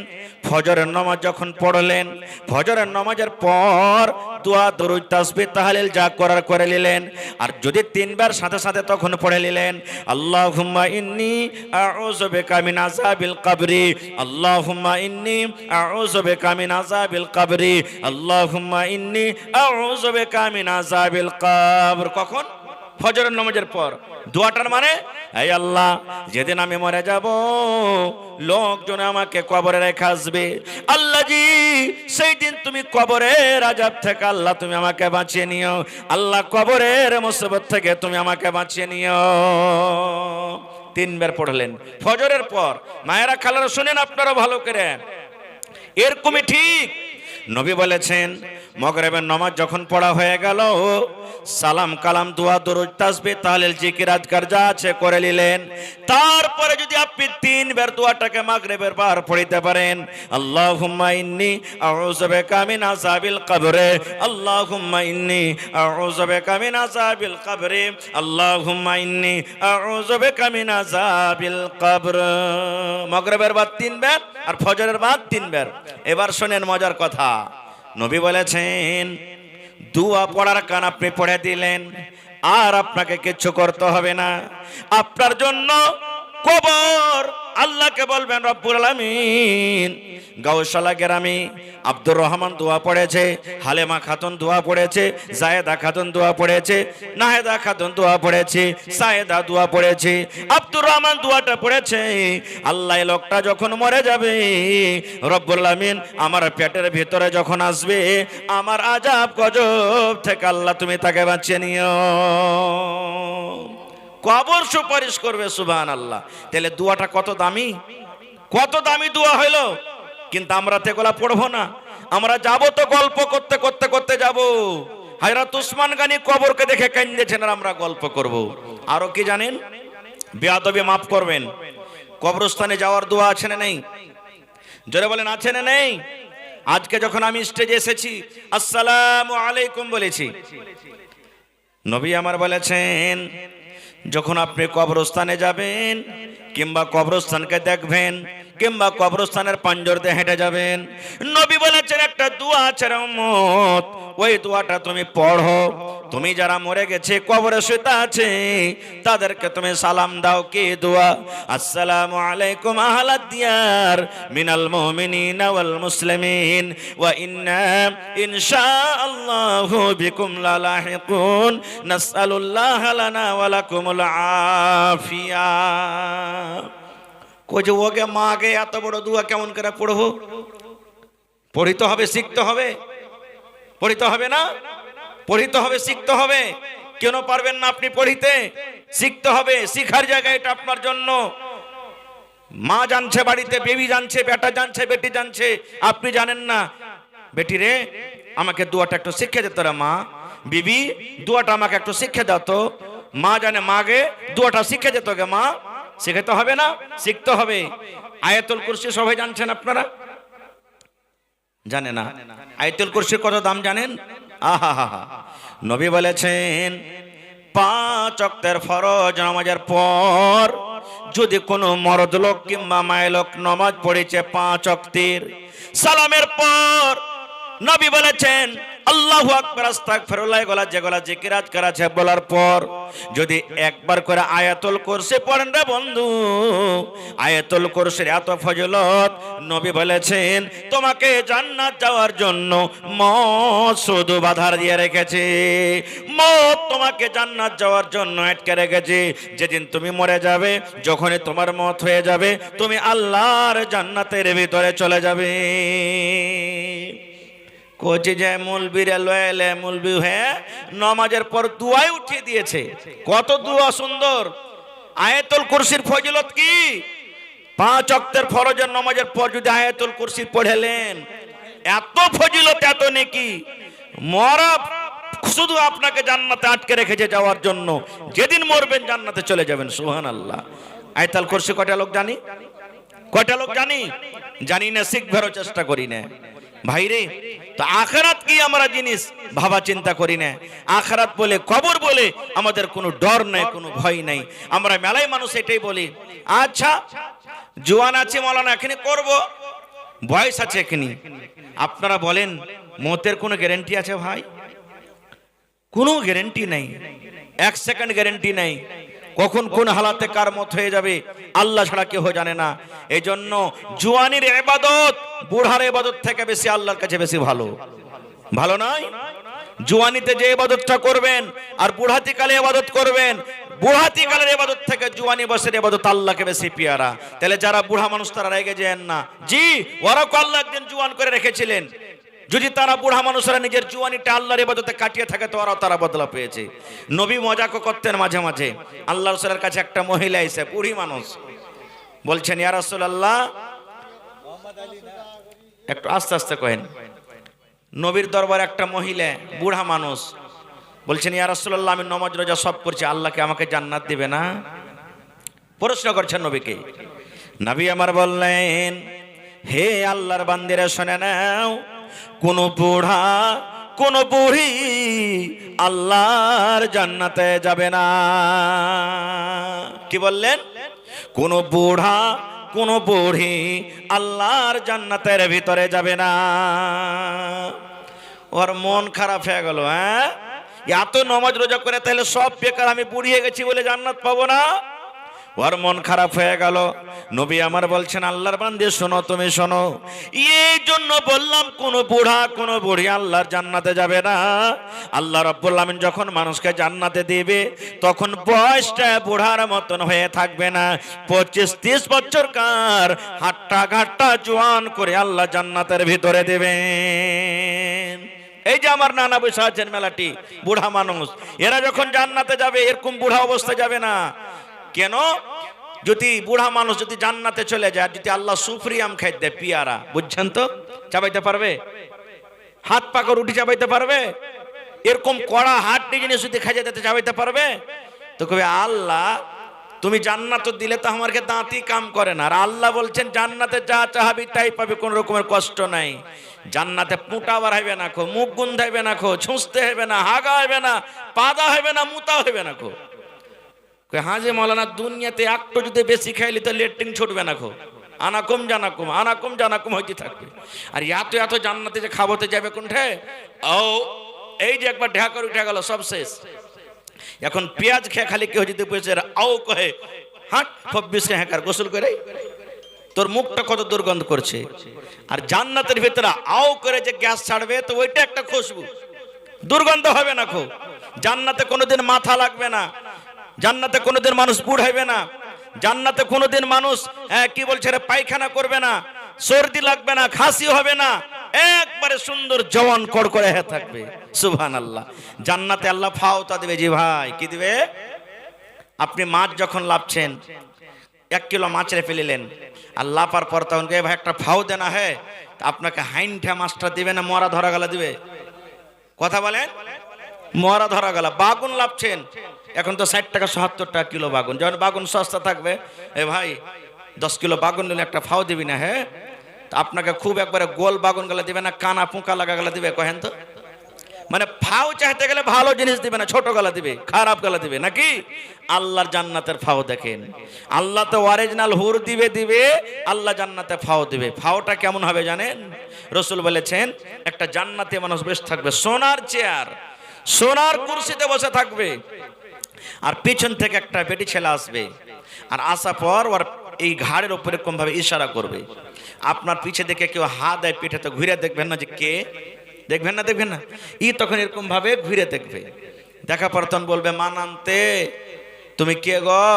ফজরের নামাজ যখন পড়লেন, ফজরের নামাজের পর দোয়া দরুদ তাসবিহ তাহলিল যা করার করে নিলেন। আর যদি তিনবার সাথে সাথে তখন পড়ে নিলেন আল্লাহুম্মা ইন্নী আউযু বিকা মিন আযাবিল কবরি, আল্লাহুম্মা ইন্নী আউযু বিকা মিন আযাবিল কবরি, আল্লাহুম্মা ইন্নী আউযু বিকা মিন আযাবিল কবর। কখন? ফজরের নামাজের পর। দোয়াটার মানে এই আল্লাহ যেদিন আমি মরে যাব লোকজন আমাকে কবরে রেখে আসবে, আল্লাহ জি সেই দিন তুমি কবরের আযাব থেকে আল্লাহ তুমি আমাকে বাঁচিয়ে নিও, আল্লাহ কবরের মুসিবত থেকে তুমি আমাকে বাঁচিয়ে নিও। তিনবার পড়লেন ফজরের পর। মায়েরা খালারা শুনেন আপনারা ভালো করে, এরকমই ঠিক নবী বলেছেন মাগরিবের নামাজ যখন পড়া হয়ে গেল সালাম কালাম দোয়া দরুদ তাসবিহ তাহলিল জিকির আজকার যা আছে করে নিলেন। তারপরে যদি আপনি তিনবার দোয়াটাকে মাগরিবের বার পড়তে পারেন আল্লাহুম্মা ইন্নী আউযু বিকা মিন আযাবিল কবরে, আল্লাহুম্মা ইন্নী আউযু বিকা মিন আযাবিল কবরে, আল্লাহুম্মা ইন্নী আউযু বিকা মিন আযাবিল কবর। মাগরিবের বার তিনবার আর ফজরের বার তিনবার। এবার শুনেন মজার কথা, নবী বলেছেন দোয়া পড়ার কান আপনি পড়ে দিলেন আর আপনাকে কিছু করতে হবে না। আপনার জন্য কবর আল্লাহকে বলবেন রব্বুল আলামিন। গাউসালা গ্রামে আব্দুর রহমান দোয়া পড়েছে, হালেমা খাতুন দোয়া পড়েছে, জায়েদা খাতুন দোয়া পড়েছে, নাহেদা খাতুন দোয়া পড়েছে, সায়েদা দোয়া পড়েছে, আব্দুর রহমান দোয়াটা পড়েছে। আল্লাহ লোকটা যখন মরে যাবে রব্বুল আলামিন আমার পেটের ভিতরে যখন আসবে আমার আযাব গজব থেকে আল্লাহ তুমি তাকে বাঁচিয়ে নিও। কবর সুপারিশ করবে, সুবহানাল্লাহ। তাহলে দোয়াটা কত দামি, কত দামি দোয়া হইলো। কিন্তু আমরা তো এগুলা পড়বো না, আমরা যাব তো গল্প করতে করতে করতে যাব। হযরত উসমান গনি কবরকে দেখে কাঁদেছেন আর আমরা গল্প করব। আরো কি জানেন? বেয়াদবি মাফ করবেন, কবরস্থানে যাওয়ার দোয়া আছে না নেই? জোরে বলেন আছে না নেই? আজকে যখন আমি স্টেজে এসেছি আসসালামু আলাইকুম বলেছি, নবী আমার বলেছেন যখন আপনি কবরস্থানে যাবেন কিংবা কবরস্থানকে দেখবেন কিংবা কবরস্থানের পাঞ্জর দিয়ে হেঁটে যাবেন, নবী বলেছেন একটা দোয়া আছে রে উম্মত, ওই দোয়াটা তুমি পড়ো। তুমি যারা মরে গেছে কবরে শুয়ে আছে তাদেরকে তুমি সালাম দাও। কি দোয়া? আসসালামু আলাইকুম আহলাদ দিয়ার মিনাল মুমিনিনা ওয়াল মুসলিমিন ওয়া ইন্না ইনশাআল্লাহু বিকুম লালাহিকুন নাসআলুল্লাহ লানা ওয়া লাকুমুল আফিয়া। কোজে ওকে মাকে এত বড় দোয়া কেমন করে পড়বো? পড়িতে হবে, শিখতে হবে। পড়িতে হবে না? পড়িতে হবে, শিখতে হবে। কেন পারবেন না আপনি পড়িতে? শিখতে হবে, শিখার জায়গা এটা আপনার জন্য। মা জানছে বাড়িতে, বেবি জানছে, বেটা জানছে, বেটি জানছে, আপনি জানেন না। বেটি রে আমাকে দোয়াটা একটু শিখিয়ে দে তোরা, মা বিবি দোয়াটা আমাকে একটু শিখিয়ে দাও তো। মা জানে মাগে দোয়াটা শিখিয়ে দে তোকে মা। শিখাতে হবে না? শিখতে হবে। আয়াতুল কুরসি সবাই জানছেন আপনারা? জানে না? আয়াতুল কুরসির কত দাম জানেন? আহা হা হা। নবী বলেছেন 5 ওয়াক্তের ফরজ নামাজের পর যদি কোনো মরদ লোক কিংবা মায়ের লোক নামাজ পড়েছে 5 ওয়াক্তের, সালামের পর নবী বলেছেন আল্লাহু আকবার আস্তাগফিরুল্লাহ গলা যেগুলা জিকির আজকার আছে বলার পর যদি একবার করে আয়াতুল কুরসি পড়েন রে বন্ধু, আয়াতুল কুরসির এত ফজিলত, নবী বলেছেন তোমাকে জান্নাত যাওয়ার জন্য মওত শুধু বাধা দিয়ে রেখেছে। মওত তোমাকে জান্নাত যাওয়ার জন্য আটকে রেখেছে। যেদিন তুমি মরে যাবে, যখনই তোমার মওত হয়ে যাবে, তুমি আল্লাহর জান্নাতের ভিতরে চলে যাবে। কোচে যায় মৌলবীরা লয়েলে মৌলবী হয়ে নামাজের পর দুয়াই উঠিয়ে দিয়েছে। কত দুয়া সুন্দর! আয়াতুল কুরসির ফজিলত কি? 5 ওয়াক্তের ফরজের নামাজের পর যদি আয়াতুল কুরসি পড়লেন, এত ফজিলত, এত নেকি। মরা শুধু আপনাকে জান্নাতে আটকে রেখেছে যাওয়ার জন্য। যেদিন মরবেন জান্নাতে চলে যাবেন। সুবহানাল্লাহ। আয়াতুল কুরসি কয়টা লোক জানি? কয়টা লোক জানি? জানি না, শিখবারও চেষ্টা করি না। ভাইরে, তো আখিরাত কি আমরা জিনিস ভাবা চিন্তা করি না। আখিরাত বলে, কবর বলে আমাদের কোনো ডর নাই, কোনো ভয় নাই। আমরা মেলায় মানুষ এটাই বলি, আচ্ছা জোয়ান আছে মাওলানা এখানে করব, বয়স আছে এখানে। আপনারা বলেন মতের কোনো গ্যারান্টি আছে ভাই? কোনো গ্যারান্টি নাই, এক সেকেন্ড গ্যারান্টি নাই। কখন কোন হালাতে কার মত হয়ে যাবে আল্লাহ ছাড়া কেউ জানে না। এই জন্য জুয়ানির ইবাদত বুড়ার ইবাদত থেকে বেশি আল্লাহর কাছে বেশি ভালো। ভালো নয়? জুয়ানিতে যে ইবাদতটা করবেন আর বুড়াতি কালে ইবাদত করবেন, বুড়াতি কালের ইবাদত থেকে জুয়ানি বয়সের ইবাদত আল্লাহকে বেশি পিয়ারা। তাহলে যারা বুড়া মানুষ তারা রেগে যান না, জি ওরা আল্লাহ একদিন জুয়ান করে রেখেছিলেন। যদি তারা বুড়া মানুষরা নিজের জুয়ানিটা আল্লাহর ইবাদতে কাটিয়ে থাকে তো ওরাও তারা বদলা পেয়েছে। নবী মজাক করতেন মাঝে মাঝে। আল্লাহ রাসূলের কাছে একটা মহিলা এসে, বুড়ি মানুষ, বলছেন ইয়া রাসূলুল্লাহ, একটু আস্তে আস্তে কহেন। নবীর দরবারে একটা মহিলা বুড়া মানুষ বলছেন, ইয়া রাসূলুল্লাহ আমি নামাজ রোজা সব করছি, আল্লাহকে আমাকে জান্নাত দিবে না? প্রশ্ন করছেন নবীকে। নবী আমার বললেন, হে আল্লাহর বান্দিরা শুনে নাও, কোন বুড়া কোন বুড়ি আল্লাহর জান্নাতে যাবে না। কি বললেন? কোন বুড়া কোন বুড়ি আল্লাহর জান্নাতের ভিতরে যাবে না। ওর মন খারাপ হয়ে গেল। হ্যাঁ, এত নামাজ রোজা করে তাহলে সব বেকার, আমি বুড়িয়ে গেছি বলে জান্নাত পাবো না? ওর মন খারাপ হয়ে গেল। নবী আমার বলছেন, আল্লাহর বান্দী শোনো, তুমি শোনো, এই জন্য বললাম কোন বুড়া কোন বুড়ি আল্লাহর জান্নাতে যাবে না। আল্লাহ রাব্বুল আমিন যখন মানুষকে জান্নাতে দিবে তখন বয়সটা বুড়ার মতন হয়ে থাকবে না, 25-30 বছরকার হাট্টা ঘাট্টা জোয়ান করে আল্লাহ জান্নাতের ভিতরে দেবেন। এই যে আমার নানা বসে আছেন মেলাটি, বুড়া মানুষ, এরা যখন জান্নাতে যাবে এরকম বুড়া অবস্থা যাবে না। কেন? যদি বুড়া মানুষ যদি জান্নাতে চলে যায়, যদি আল্লাহ সুফরিয়াম খাইতে দেয় পিয়ারা, বুঝছেন তো, চাবাইতে পারবে? হাত পাকা রুটি চাবাইতে পারবে? এরকম কড়া হাড্ডি জিনিস যদি খাইতে দিতে চাবাইতে পারবে? তো কবে আল্লাহ তুমি জান্নাত দিলে তো আমাকে দাঁতই কাম করে না। আর আল্লাহ বলছেন জান্নাতে যা চাহাবি তাই পাবে, কোন রকমের কষ্ট নাই। জান্নাতে পুঁটা বাড়াইবে না খো, মুখ গুন্ধাইবে না খো, ছুঁচতে হবে না, হাগা হবে না, পাদা হবে না, মুতা হবে না খো। হ্যাঁ যে মৌলানা দুনিয়াতে একটু যদি বেশি খাইলি তো লেট্রিন ছুটবে না খো, আনাকুম জানাকুম আনাকুম জানাকুম হইতে থাকবে। আর এত এত জান্নাতে যে খাবোতে যাবে কোনঠে? ও এই যে একবার ঢাকা উঠে গেল, সব শেষ। এখন পেঁয়াজ খেয়ে খালি কেউ যদি বসে আও কহে, হাট 26 হ্যাঁকার গোসল করে, তোর মুখটা কত দুর্গন্ধ করছে। আর জান্নাতের ভিতরে আও করে যে গ্যাস ছাড়বে তো ওইটা একটা খুশবু, দুর্গন্ধ হবে না খো। জান্নাতে কোনোদিন মাথা লাগবে না, জান্নাতে কোনোদিন মানুষ বুড়াইবে না, জান্নাতে কোনোদিন মানুষ কি বলছে রে পায়খানা করবে না, সর্দি লাগবে না, খাসি হবে না, একবারে সুন্দর জওয়ান কড়কড়ে হয়ে থাকবে। সুবহানাল্লাহ। জান্নাতে আল্লাহ ফাওতা দেবে। জি ভাই, কি দিবে? আপনি মাছ যখন লাভছেন, 1 কিলো মাছ রে ফেলিলেন, আর লাপার পর তখন কে ভাই একটা ফাও দেনা হয়, আপনাকে হাইনঠা মাছটা দিবে না মরা ধরা গলা দিবে? কথা বলেন। মরা ধরা গেল। বাগুন লাভছেন, এখন তো 60 টাকা 70 টাকা কিলো বাগুন। যখন বাগুন সস্তা থাকবে, এ ভাই 10 কিলো বাগুন নিলে একটা ফাও দিবি না? হ্যাঁ, আপনাকে খুব একবারে গোল বাগুন গেলে দিবে না, কানা পোকা লাগা গেলে দিবে? কহেন তো। মানে ফাও চাইতে গেলে ভালো জিনিস দিবে না, ছোট গলা দিবে, খারাপ গলা দিবে নাকি? আল্লাহর জান্নাতের ফাও দেখেন, আল্লাহ তো অরিজিনাল হুর দিবে, আল্লাহ জান্নাতে ফাও দিবে। ফাওটা কেমন হবে জানেন? রাসূল বলেছেন, একটা জান্নাতে মানুষ বসে থাকবে, সোনার চেয়ার, সোনার কুরসিতে বসে থাকবে, আর পিছন থেকে একটা বেটি ছেলে আসবে, আর আসা পর ওর এই ঘাড়ের উপরে এরকম ভাবে ইশারা করবে। আপনার পিছে দেখে কেউ হাত দেয় পিঠে, তো ঘুরে দেখবেন না যে কে, দেখবেন না, ই তখন এরকম ভাবে ঘুরে দেখবে। দেখা পর তখন বলবে, মানান্তে তুমি কে গো?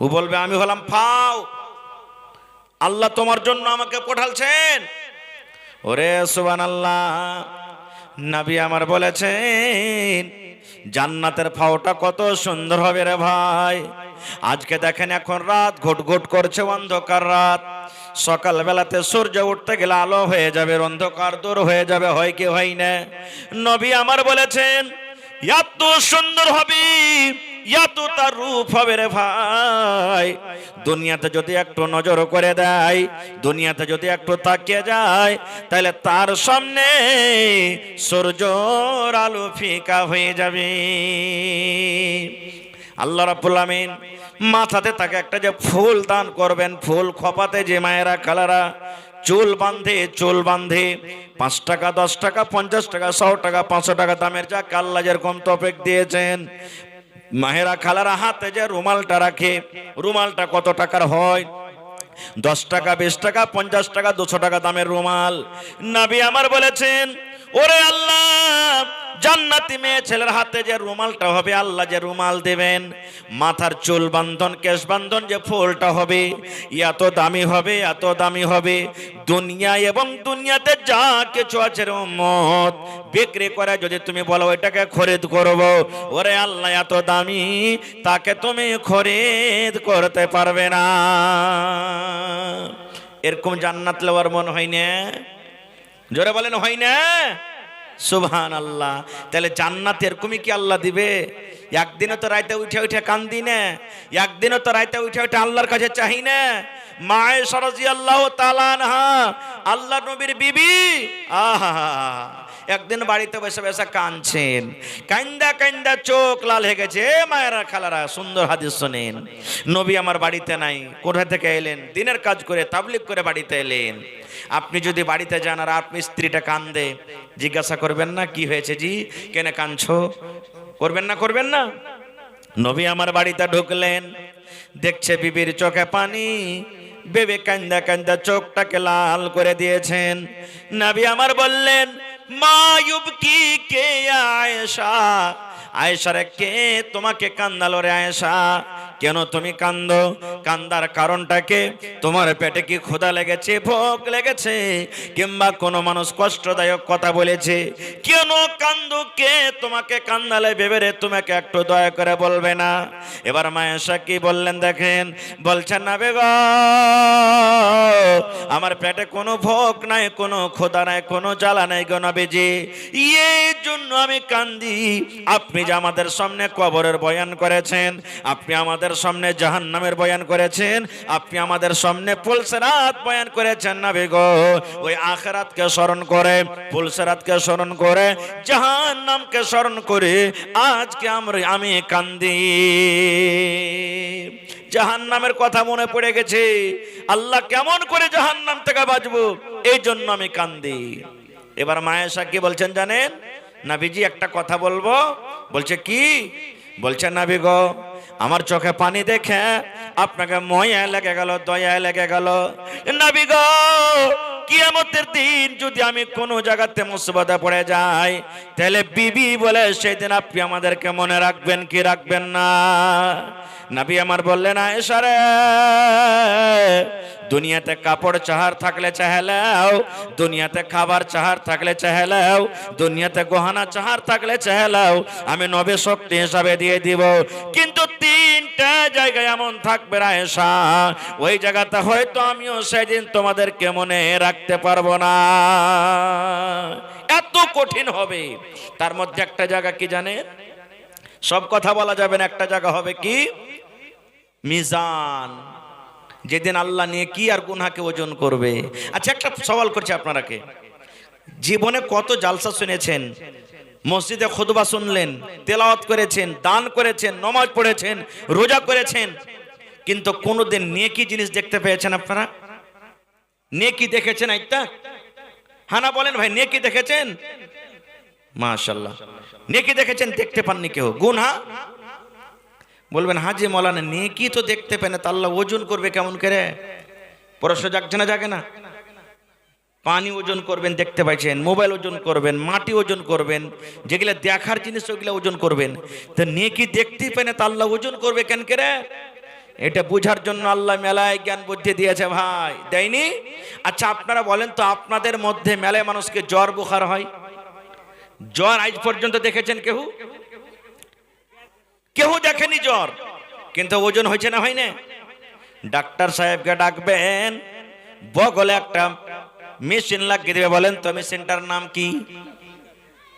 ও বলবে, আমি হলাম ফাও, আল্লাহ তোমার জন্য আমাকে পাঠালছেন। ওরে সুবহানাল্লাহ। নবী আমার বলেছেন, জান্নাতের ফাওটা কত সুন্দর হবে রে ভাই। আজকে দেখেন এখন রাত ঘুটঘুট করছে, অন্ধকার রাত। সকাল বেলাতে সূর্য উঠতে গেলে আলো হয়ে যাবে, অন্ধকার দূর হয়ে যাবে, হয় কি হয় না? নবী আমার বলেছেন, এত সুন্দর হবে এত তার রূপ হবে রে ভাই। দুনিয়াতে যদি একটু নজর করে দেয়, দুনিয়াতে যদি একটু তাকিয়ে যায়, তাহলে তার সামনে সূর্যের আলো ফিকা হয়ে যাবে। আল্লাহ রাব্বুল আমিন মাথাতে তাকে একটা যে ফুল দান করবেন, ফুল খোপাতে যে মায়েরা খালারা চুল বাঁধে 5 টাকা 10 টাকা 50 টাকা 100 টাকা 500 টাকা দামের যা আল্লাহ যেরকম তৌফিক দিয়েছেন, মায়েরা খালারা হাতে যে রুমালটা রাখে, রুমালটা কত টাকার হয়? 10 টাকা 20 টাকা 50 টাকা 200 টাকা দামের রুমাল। নবী আমার বলেছেন, ওরে আল্লাহ, জান্নাতি মেয়ে ছেলের হাতে যে রুমালটা হবে, আল্লাহ যে রুমাল দেবেন, মাথার চুল বান্ধন কেশ বান্ধন যে ফুলটা হবে, এত দামি হবে, এত দামি হবে। দুনিয়া এবং দুনিয়াতে যা কিছু আছে উম্মত বিক্রি করে যদি তুমি বলো এটাকে খরিদ করব, ওরে আল্লাহ এত দামি, তাকে তুমি খরিদ করতে পারবে না। এরকম জান্নাত লওয়ার মন হয় না? জোরে বলেন হয় না? সুবহানাল্লাহ। তাহলে জান্নাত এরকমই কি আল্লাহ দিবে? একদিনও তো রাইতে উঠে উঠে কান্দি না, একদিনও তো রাইতে উঠে উঠে আল্লাহর কাছে চাহি না। মা আয়েশা রাদিয়াল্লাহু তাআলা আনহা, আল্লাহ নবীর বিবি, আহা, একদিন বাড়িতে বসে বসে কাঁদছেন, কান্দা কান্দা চোখ লাল হয়ে গেছে। মায়েরা খালারা সুন্দর হাদিস শোনেন, নবী আমার বাড়িতে নাই। কোথা থেকে এলেন? দিনের কাজ করে তাবলীগ করে বাড়িতে এলেন। আপনি যদি বাড়িতে যান আর আপনি স্ত্রীটা কান্দে, জিজ্ঞাসা করবেন না কি হয়েছে জি, কেন কাঁদছো? করবেন না? করবেন না? নবী আমার বাড়িতে ঢুকলেন, দেখছে বিবির চোখে পানি, বেবে কান্দা কান্দা চোখটাকে লাল করে দিয়েছেন। নবী আমার বললেন, মা ইউবকি কে আয়েশা, আয়েশা রে কে তোমাকে কান্দালো রে আয়েশা? কেন তুমি কান্দো? কান্দার কারণটাকে, তোমার পেটে কি ক্ষুধা লেগেছে, ভোগ লেগেছে, কিংবা কোনো মানুষ কষ্টদায়ক কথা বলেছে? কেন কান্দো? কে তোমাকে কান্দালে ভেবে রে, তোমাকে একটু দয়া করে বলবে না? এবার আয়েশা কি বললেন দেখেন, বলছেন না বেগম, আমার পেটে কোনো ভোগ নাই, কোনো ক্ষুধা নাই, কোনো জ্বালা নাই গো নবীজি, এই জন্য আমি কান্দি। আপনি যে আমাদের সামনে কবরের বয়ান করেছেন, আপনি আমাদের সামনে জাহান্নামের বয়ান করেছেন, আপনি আমাদের সামনে পুলসিরাত বয়ান করেছেন না বেগো, ওই আখিরাতকে স্মরণ করে, পুলসিরাতকে স্মরণ করে, জাহান্নামকে স্মরণ করে আজকে আমি কান্দি। জাহান্নামের কথা মনে পড়ে গেছে, আল্লাহ কেমন করে জাহান্নাম থেকে বাঁচবো, এই জন্য আমি কান্দি। এবার আয়েশা কি বলছেন জানেন? নবীজি একটা কথা বলবো। বলছে কি? বলছে নবী গো, আমার চোখে পানি দেখে আপনাকে ময়া লেগে গেল, দয়া লেগে গেল। নবী গো, কিয়ামতের দিন যদি আমি কোনো জায়গাতে মুসিবতে পড়ে যাই, তাহলে বিবি বলে সেদিন আপনি আমাদেরকে মনে রাখবেন কি রাখবেন না? নবী আমার বললেন, আয়েশা রে, দুনিয়াতে কাপড় চাহার থাকলে চাহেলাও, দুনিয়াতে খাবার চাহার থাকলে চাহেলাও, দুনিয়াতে গহনা চাহার থাকলে চাহেলাও, আমি নবী শক্তি হিসাবে দিয়ে দিব। কিন্তু 3টা জায়গায় এমন থাকবে আয়েশা, ওই জায়গাতে হয়তো আমিও সেদিন তোমাদেরকে মনে রাখতে পারবো না, এত কঠিন হবে। তার মধ্যে একটা জায়গা কি জানেন? সব কথা বলা যাবে না, একটা জায়গা হবে কি? মিজান। যেদিন আল্লাহ নেকি আর গুনাহকে ওজন করবে। আচ্ছা, একটা সওয়াল করছি আপনারাকে, জীবনে কত জালসা শুনেছেন, মসজিদে খুতবা শুনলেন, তেলাওয়াত করেছেন, দান করেছেন, নামাজ পড়েছেন, রোজা করেছেন, কিন্তু কোনোদিন নেকি জিনিস দেখতে পেয়েছেন আপনারা? নেকি দেখেছেন? আইতা হানা বলেন ভাই, নেকি দেখেছেন? মাশাআল্লাহ, নেকি দেখেছেন? দেখতে পাননি কেউ? গুনাহ বলবেন হাজি মৌলানা নেকি তো দেখতে পেন, তা আল্লাহ ওজন করবে কেমন করে? প্রশ্ন জাগছে না জাগে না? পানি ওজন করবেন দেখতে পাইছেন, মোবাইল ওজন করবেন, মাটি ওজন করবেন, যেগুলা দেখার জিনিস ওগুলা ওজন করবেন, তো নেকি দেখতেই পেন, তা আল্লাহ ওজন করবে কেন করে? এটা বোঝার জন্য আল্লাহ মেলায় জ্ঞান বুদ্ধি দিয়েছে ভাই, দেয়নি? আচ্ছা আপনারা বলেন তো, আপনাদের মধ্যে মেলায় মানুষকে জ্বর বুখার হয়, জ্বর আজ পর্যন্ত দেখেছেন কেউ? কেউ দেখেনি জ্বর, কিন্তু ওজন হয়েছে না হয় না? ডাক্তার সাহেবকে ডাকবেন, বগলে একটা মেশিন লাগিয়ে দেবে, বলেন তো মেশিনটার নাম কি?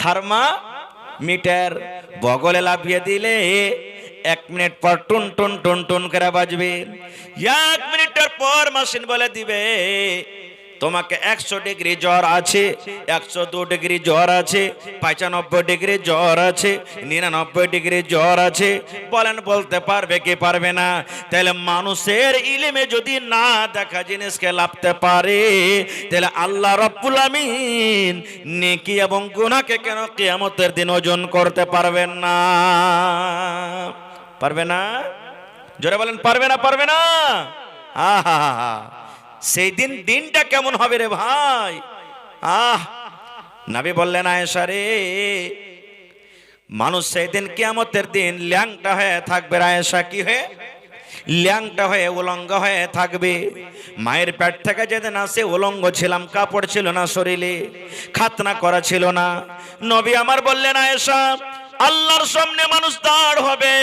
থার্মামিটার। বগলে লাভিয়ে দিলে 1 মিনিট পর টুন টুন টুন টুন করে বাজবে। 1 মিনিটের পর মেশিন বলে দিবে তোমাকে 100 ডিগ্রি জ্বর আছে, 102 ডিগ্রি জ্বর আছে, 95 ডিগ্রি জ্বর আছে, 99 ডিগ্রি জ্বর আছে। বলেন বলতে পারবে কি পারবে না? তাহলে মানুষের ইলমে যদি না দেখা জিনিসকে লাভতে পারে, তাহলে আল্লাহ রাব্বুল আমিন নেকি এবং গুনাহকে কেন কিয়ামতের দিন ওজন করতে পারবেন না? পারবে না? জোরে বলেন পারবে না? পারবে না? আহা, সেই দিনটা কেমন হবে রে ভাই? নবী বললেন আয়েশা রে, মানুষ সেই দিন কিয়ামতের দিন ল্যাংটা হয়ে থাকবে। আয়েশা কি হয়ে? ল্যাংটা হয়ে উলঙ্গ হয়ে থাকবে। মায়ের পেট থেকে যেদিন আসে উলঙ্গ ছিলাম, কাপড় ছিল না শরীরে, খাতনা করা ছিল না। নবী আমার বললেন আয়েশা, আল্লাহর সামনে মানুষ দাঁড় হবে,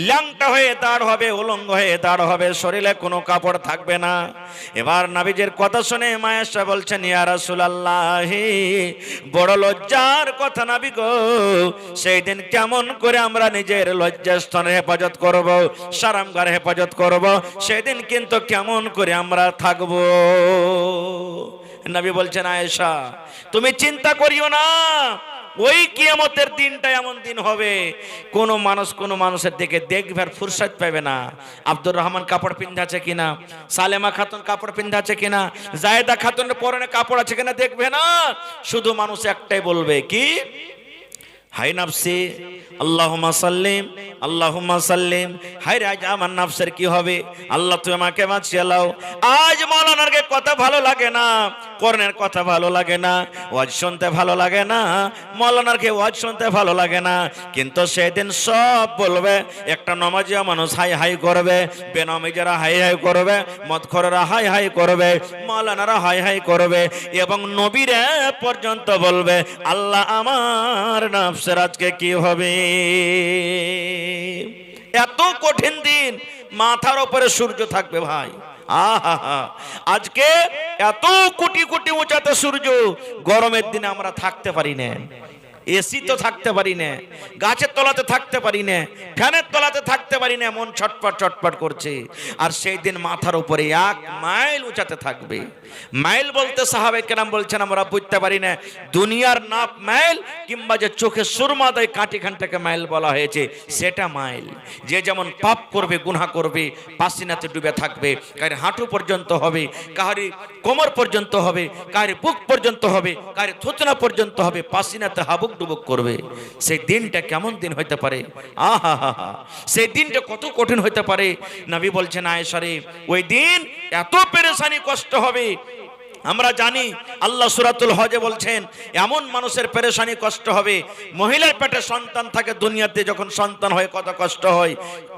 ল্যাংটা হয়ে দাঁড় হবে, উলঙ্গ হয়ে দাঁড় হবে, শরীরে কোনো কাপড় থাকবে না। এবার নবীজির কথা শুনে মা আয়েশা বলছেন, ইয়া রাসূলুল্লাহ, বড় লজ্জার কথা নবী গো, সেই দিন কেমন করে আমরা নিজের লজ্জাস্থানের হেফাজত করব, শরমগার হেফাজত করব, সেদিন কিন্তু কেমন করে আমরা থাকব? নবী বলছেন আয়েশা তুমি চিন্তা করিও না, ওই কিয়ামতের দিনটা এমন দিন হবে কোন মানুষের দিকে দেখবার ফুরসত পাবে না। আব্দুর রহমান কাপড় পিন্ধাছে কিনা, সালেমা খাতুন কাপড় পিন্ধাছে কিনা, জায়েদা খাতুনের পরনে কাপড় আছে কিনা দেখবে না। শুধু মানুষ একটাই বলবে কি, হাই নাফসি আল্লাহুম্মা সাল্লিম আল্লাহুম্মা সাল্লিম। হাই রে আজ আমার নাফসের কি হবে? আল্লাহ তুমি আমাকে বাঁচিয়ে লাও। আজ মাওলানার কথা ভালো লাগে না, কোরআনের কথা ভালো লাগে না, ওয়াজ শুনতে ভালো লাগে না, মাওলানার ওয়াজ শুনতে ভালো লাগে না। কিন্তু সেদিন সব বলবে, একটা নামাজিয়া মানুষ হাই হাই করবে, বেনামাজিরা হাই হাই করবে, মদখোরেরা হাই হাই করবে, মাওলানারা হাই হাই করবে, এবং নবীরা পর্যন্ত বলবে আল্লাহ আমার নাফসের আজকে কি হবে? এত কঠিন দিন, মাথার উপরে সূর্য থাকবে ভাই। আহা, আজকে এত কোটি কোটি উঁচাতে সূর্য, গরমের দিনে আমরা থাকতে পারি না, এসি তো থাকতে পারি না, গাছের তলাতে থাকতে পারি না, ফ্যানের তলাতে থাকতে পারি না, মন ছটপট ছটপট করছে। আর সেই দিন মাথার উপরে 1 মাইল উঁচাতে থাকবে। মাইল বলতে সাহাবে কেরাম বলছেন আমরা বুঝতে পারি না, দুনিয়ার নাপ মাইল, কিংবা যে চোখে সুরমা দেয় কাঠিখানটাকে মাইল বলা হয়েছে, সেটা মাইল। যে যেমন পাপ করবে, গুনাহ করবে, পাসিনাতে ডুবে থাকবে, কার হাঁটু পর্যন্ত হবে, কাহারি কোমর পর্যন্ত হবে, কার বুক পর্যন্ত হবে, কার থুতনা পর্যন্ত হবে, পাসিনাতে হাবুক ডুবুক করবে। সেই দিনটা কেমন দিন হইতে পারে? আহা, সেই দিনটা কত কঠিন হইতে পারে। নবী বলছেন আয়েশা রে, ওই দিন এত পেরেশানি কষ্ট হবে। আমরা জানি আল্লাহ সূরাতুল হজে বলছেন এমন মানুষের পেরেশানি কষ্ট হবে, মহিলার পেটে সন্তান থাকে, দুনিয়াতে যখন সন্তান হয় কত কষ্ট হয়,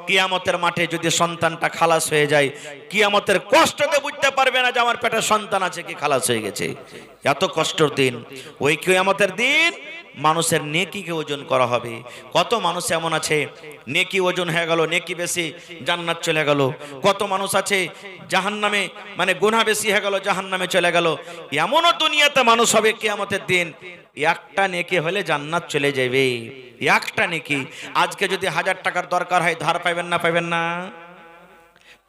কিয়ামতের মাঠে যদি সন্তানটা খালাস হয়ে যায়, কিয়ামতের কষ্টতে বুঝতে পারবে না যে আমার পেটে সন্তান আছে কি খালাস হয়ে গেছে। এত কষ্টের দিন। ওই কিয়ামতের দিন মানুষের নেকিকে ওজন করা হবে। কত মানুষ এমন আছে নেকি ওজন হয়ে গেল, নেকি বেশি, জান্নাত চলে গেল। কত মানুষ আছে জাহান্নামে, মানে গুনাহ বেশি হয়ে গেল, জাহান্নামে চলে গেল। এমনও দুনিয়াতে মানুষ হবে কিয়ামতের দিন, একটা নেকি হলে জান্নাত চলে যাবে। একটা নেকি। আজকে যদি 1000 টাকার দরকার হয়, ধার পাবেন না? পাবেন না?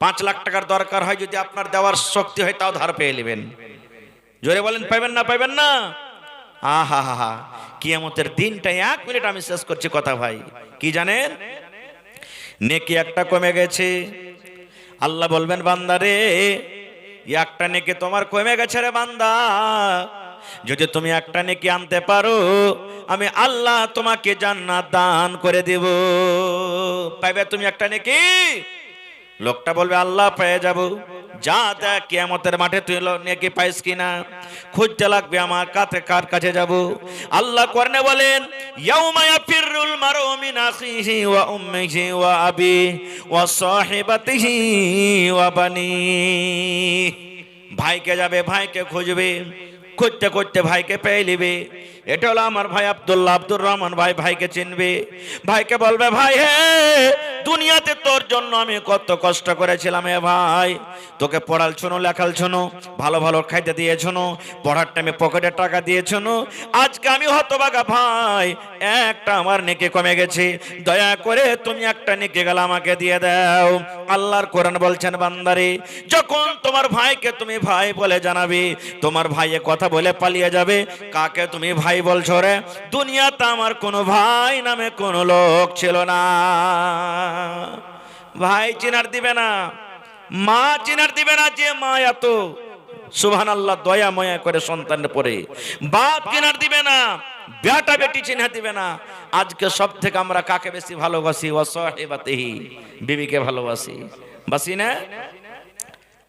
5 লাখ টাকার দরকার হয়, যদি আপনার দেওয়ার শক্তি হয়, তাও ধার পেয়ে নেবেন। জোরে বলেন পাবেন না? পাবেন না? আহা হা হা, কিয়ামতের দিনটা 1 মিনিট আমি শেষ করছি কথা ভাই। কি জানেন? নেকি একটা কমে গেছে, আল্লাহ বলবেন বান্দা রে, একটা নেকি তোমার কমে গেছে রে বান্দা, যদি তুমি একটা নেকি আনতে পারো, আমি আল্লাহ তোমাকে জান্নাত দান করে দেব। পাইবে তুমি একটা নেকি? লোকটা বলবে আল্লাহ পেয়ে যাব। যা দেখ কিয়ামতের মাঠে তুই নেকি পাইস কিনা খুঁজতে লাগবে, আমার কার কাছে যাব? আল্লাহ কোরআনে বলেন ইয়াউমা ইয়াফিরুল মারউ মিন আখিহি ওয়া উম্মিহি ওয়া আবিহি ওয়া সাহিবাতিহি ওয়া বানিহি। ভাইকে যাবে, ভাইকে খুঁজবে, খুঁজতে খুঁজতে ভাইকে পেয়ে নিবে। এটা হলো আমার ভাই আব্দুল্লাহ, আব্দুর রহমান ভাই। ভাইকে চিনবে, ভাইকে বলবে ভাই হে দুনিয়াতে তোর জন্য আমি কত কষ্ট করেছিলাম এ ভাই, তোকে পড়াল শোনো, লেখাল শোনো, ভালো ভালো খাইতে দিয়েছো, পড়ার টাইমে পকেটে টাকা দিয়েছো, আজকে আমি হতভাগা ভাই, একটা আমার নেকি কমে গেছে, দয়া করে তুমি একটা নেকি গেল আমাকে দিয়ে দাও। আল্লাহর কোরআন বলছেন, বান্দারে যখন তোমার ভাইকে তুমি ভাই বলে জানাবে, তোমার ভাইয়ে কথা বলে পালিয়ে যাবে, কাকে তুমি ভাই বলছো রে? দুনিয়াতে আমার কোনো ভাই নামে কোনো লোক ছিল না। ভাই চিনার দিবে না, মা চিনার দিবে না, যে মা এত সুবহানাল্লাহ দয়া ময়া করে সন্তানের পরে, বাপ চিনার দিবে না, বেটা বেটি চিনা দিবে না। আজকে সব থেকে আমরা কাকে বেশি ভালোবাসি? ওয়াসাহিবাতিহি, বিবিকে ভালোবাসি, বাসি না?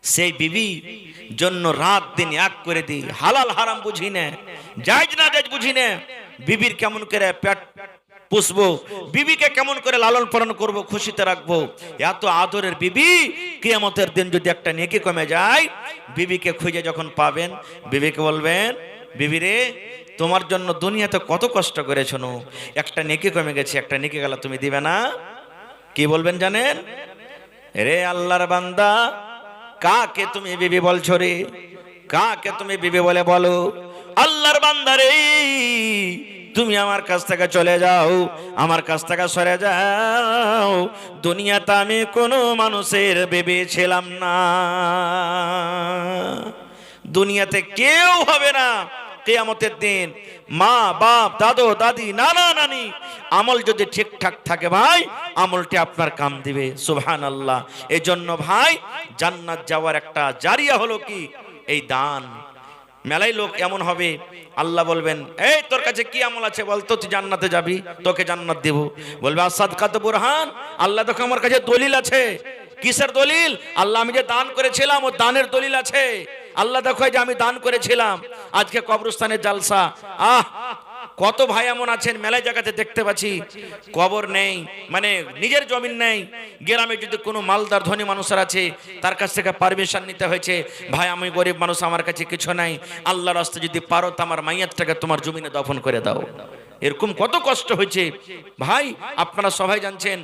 সেই বিবি জন্য রাত দিন এক করে দিই, হালাল হারাম বুঝি না, জায়েজ না জায়েজ বুঝি না, বিবির কেমন করে পেট পুষবো, বিবিকে কেমন করে লালন পালন করব, খুশিতে রাখবো, এত আদরের বিবি কিয়ামতের দিন যদি একটা নেকি কমে যায়, বিবিকে খুঁজে যখন পাবেন, বিবিকে বলবেন, বিবি রে তোমার জন্য দুনিয়াতে কত কষ্ট করেছো, একটা নেকি কমে গেছে, একটা নেকি গেল তুমি দিবে না? কি বলবেন জানেন? রে আল্লাহর বান্দা, কাকে তুমি বিবি বলছো রে? কাকে তুমি বিবি বলে বলো? আল্লাহর বান্দা রে, তুমি আমার কাছ থেকে চলে যাও, আমার কাছ থেকে সরে যাও, দুনিয়াতে আমি কোনো মানুষের বিবি ছিলাম না, দুনিয়াতে কেউ হবে না। কিয়ামতের দিন মা বাপ দাদু দাদি নানা নানি আমল যদি ঠিকঠাক থাকে ভাই, আমলটি আপনার কাম দিবে। সুবহানাল্লাহ। এই জন্য ভাই জান্নাত যাওয়ার একটা জারিয়া হলো কি? এই দান। মেলাই লোক এমন হবে, আল্লাহ বলবেন, এই তোর কাছে কি আমল আছে বলতো, তুই জান্নাতে যাবি, তোকে জান্নাত দেব। বলবে আসাদকাত বুরহান, আল্লাহ দেখো আমার কাছে দলিল আছে। কিসের দলিল? আল্লাহ আমি যে দান করেছিলাম ও দানের দলিল আছে। আল্লাহ দেখো যে আমি দান করেছিলাম। আজকে কবরস্থানের জালসা, কত ভাই এমন আছেন মেলায় জায়গাতে দেখতে পাচ্ছি, কবর নেই, মানে নিজের জমিন নেই, গ্রামে যদি কোনো মালদার ধনী মানুষের আছে, তার কাছ থেকে পারমিশন নিতে হয়েছে, ভাই আমি গরিব মানুষ, আমার কাছে কিছু নাই, আল্লাহর রাস্তা যদি পারো তো আমার মাইয়াতটাকে তোমার জমিনে দফন করে দাও। এরকম কত কষ্ট হয়েছে ভাই। আপনারা সবাই জানছেন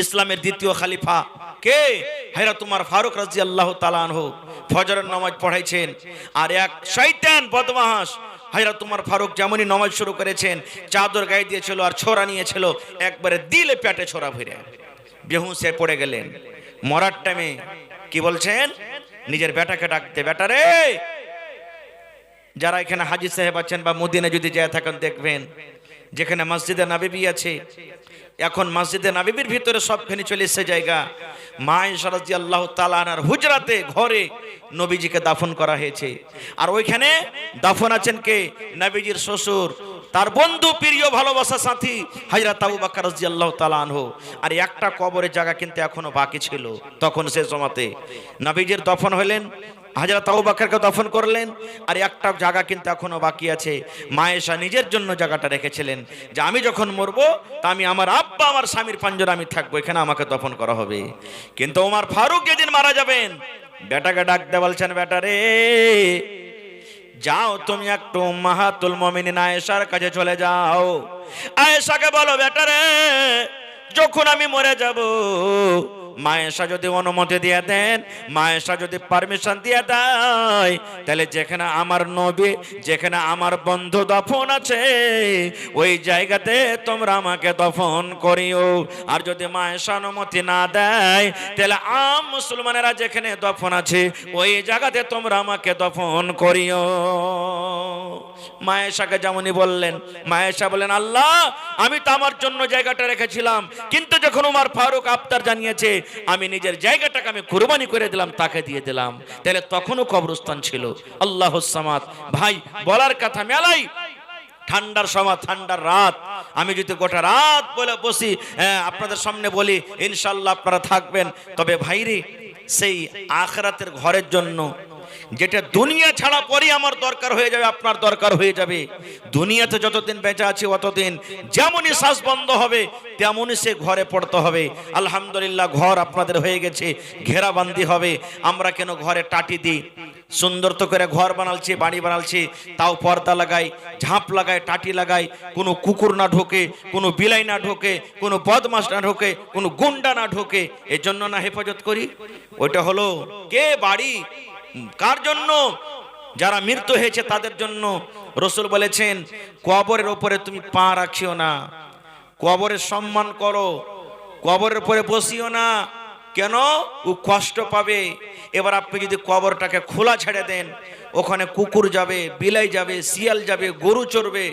ইসলামের দ্বিতীয় খলিফা কে? হযরত উমর ফারুক রাদিয়াল্লাহু তাআলা আনহু ফজরের নামাজ পড়াইছেন, আর এক শয়তান বদমাশ হযরত উমর ফারুক যেমনই নামাজ শুরু করেছেন, চাদর গায়ে দিয়েছিল আর ছোরা নিয়েছিল, একবারে দিলে পেটে ছোরা ভরে বেহুঁশে পড়ে গেলেন। মরার টাইমে কি বলছেন? নিজের বেটাকে ডাকতে, বেটা রে। যারা এখানে হাজী সাহেব আছেন বা মদিনা যদি যায় থাকেন, দেখবেন যেখানে মসজিদে নববী আছে, এখন মসজিদে নববীর ভিতরে সবখানে চলে এসে জায়গা, মা আয়েশা রাদিয়াল্লাহু তাআলা আনহার হুজরাতে ঘরে নবীজিকে দাফন করা হয়েছে। আর ওইখানে দাফন আছেন কে? নবীজির শ্বশুর, তার বন্ধু, প্রিয়, ভালোবাসা সাথী হযরত আবু বকর রাদিয়াল্লাহু তাআলা আনহু। আর একটা কবরের জায়গা কিন্তু এখনো বাকি ছিল। তখন সে সময়তে নবীজির দফন হলেন, হযরত আবু বকরকে দফন করলেন, আর একটা জায়গা কিন্তু এখনো বাকি আছে। মা আয়েশা নিজের জন্য জায়গাটা রেখেছিলেন যে আমি যখন মরবো তা আমি আমার আব্বা আমার স্বামীর পাঞ্জরে আমি থাকবো, এখানে আমাকে দফন করা হবে। কিন্তু ওমর ফারুক যেদিন মারা যাবেন, বেটাকে ডাকতে বলছেন, বেটা রে যাও তুমি একটু উম্মাহাতুল মুমিনিন আয়েশার কাছে চলে যাও, আয়েশাকে বলো, বেটা রে যখন আমি মরে যাব, মা আয়েশা যদি অনুমতি দিয়ে দেন, মা আয়েশা যদি পারমিশন দিয়ে দেয়, তাহলে যেখানে আমার নবী, যেখানে আমার বন্ধু দফন আছে, ওই জায়গাতে তোমরা আমাকে দফন করিও। আর যদি মা আয়েশা অনুমতি না দেয়, তাহলে আম মুসলমানেরা যেখানে দফন আছে ওই জায়গাতে তোমরা আমাকে দফন করিও। মা আয়েশাকে যেমনই বললেন, মা আয়েশা বলেন, আল্লাহ আমি তো আমার জন্য জায়গাটা রেখেছিলাম, কিন্তু যখন উমর ফারুক আফতার জানিয়েছে, আমি নিজের জায়গাটাকে আমি কুরবানি করে দিলাম, তাকে দিয়ে দিলাম। তাহলে তখনও কবরস্থান ছিল। আল্লাহুস সামাদ। ভাই বলার কথা মেলাই, ঠান্ডার সময়, ঠান্ডার রাত, আমি যদি গোটা রাত বলে বসি, আপনাদের সামনে বলি, ইনশাআল্লাহ আপনারা থাকবেন। তবে ভাইরে সেই আখিরাতের ঘরের জন্য যেটা দুনিয়া ছাড়া পরই আমার দরকার হয়ে যাবে, আপনার দরকার হয়ে যাবে। দুনিয়াতে যতদিন বেঁচে আছি অতদিন যেমনই শ্বাস বন্ধ হবে তেমনই সে ঘরে পড়তে হবে। আলহামদুলিল্লাহ ঘর আপনাদের হয়ে গেছে, ঘেরাবান্দি হবে। আমরা কেন ঘরে টাটি দিই? সুন্দর তো করে ঘর বানালছি, বাড়ি বানালছি, তাও পর্দা লাগাই, ঝাঁপ লাগাই, টাটি লাগাই, কোনো কুকুর না ঢোকে, কোনো বিলাই না ঢোকে, কোনো বদমাস না ঢোকে, কোনো গুন্ডা না ঢোকে, এর জন্য না হেফাজত করি। ওইটা হলো কে বাড়ি কার জন্য? যারা মৃত্যু হয়েছে তাদের জন্য। রসুল বলেছেন কবরের উপরে তুমি পা রাখিও না, কবরের সম্মান করো, কবরের উপরে বসিও না। কেন? ও কষ্ট পাবে। এবার আপনি যদি কবরটাকে খোলা ছেড়ে দেন, ওখানে কুকুর যাবে, বিলাই যাবে, শিয়াল যাবে, গরু চড়বে।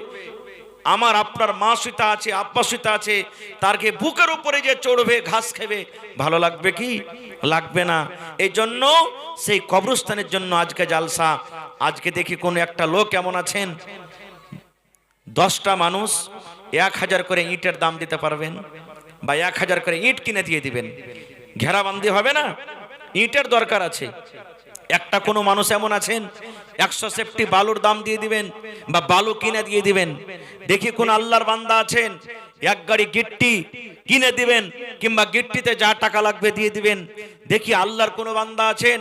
আমার আপনার মা সীতা আছে, আব্বা সীতা আছে, তারকে বুকের উপরে যে চড়বে, ঘাস খাবে, ভালো লাগবে কি? লাগবে না। এই জন্য সেই কবরস্থানের জন্য আজকে জালসা। আজকে দেখি কোন একটা লোক এমন আছেন, 10টা মানুষ 1000 করে ইটের দাম দিতে পারবেন, বা 1000 করে ইট কিনে দিয়ে দিবেন, ঘেরাবান্দি হবে না? ইটের দরকার আছে। একটা কোনো মানুষ এমন আছেন 100 সেফটি বালুর দাম দিয়ে দিবেন, বা বালু কিনে দিয়ে দিবেন। দেখি কোন আল্লাহর বান্দা আছেন 1 গাড়ি গিট্টি কিনে দিবেন, কিংবা গিট্টিতে যা টাকা লাগবে দিয়ে দিবেন। দেখি আল্লাহর কোনো বান্দা আছেন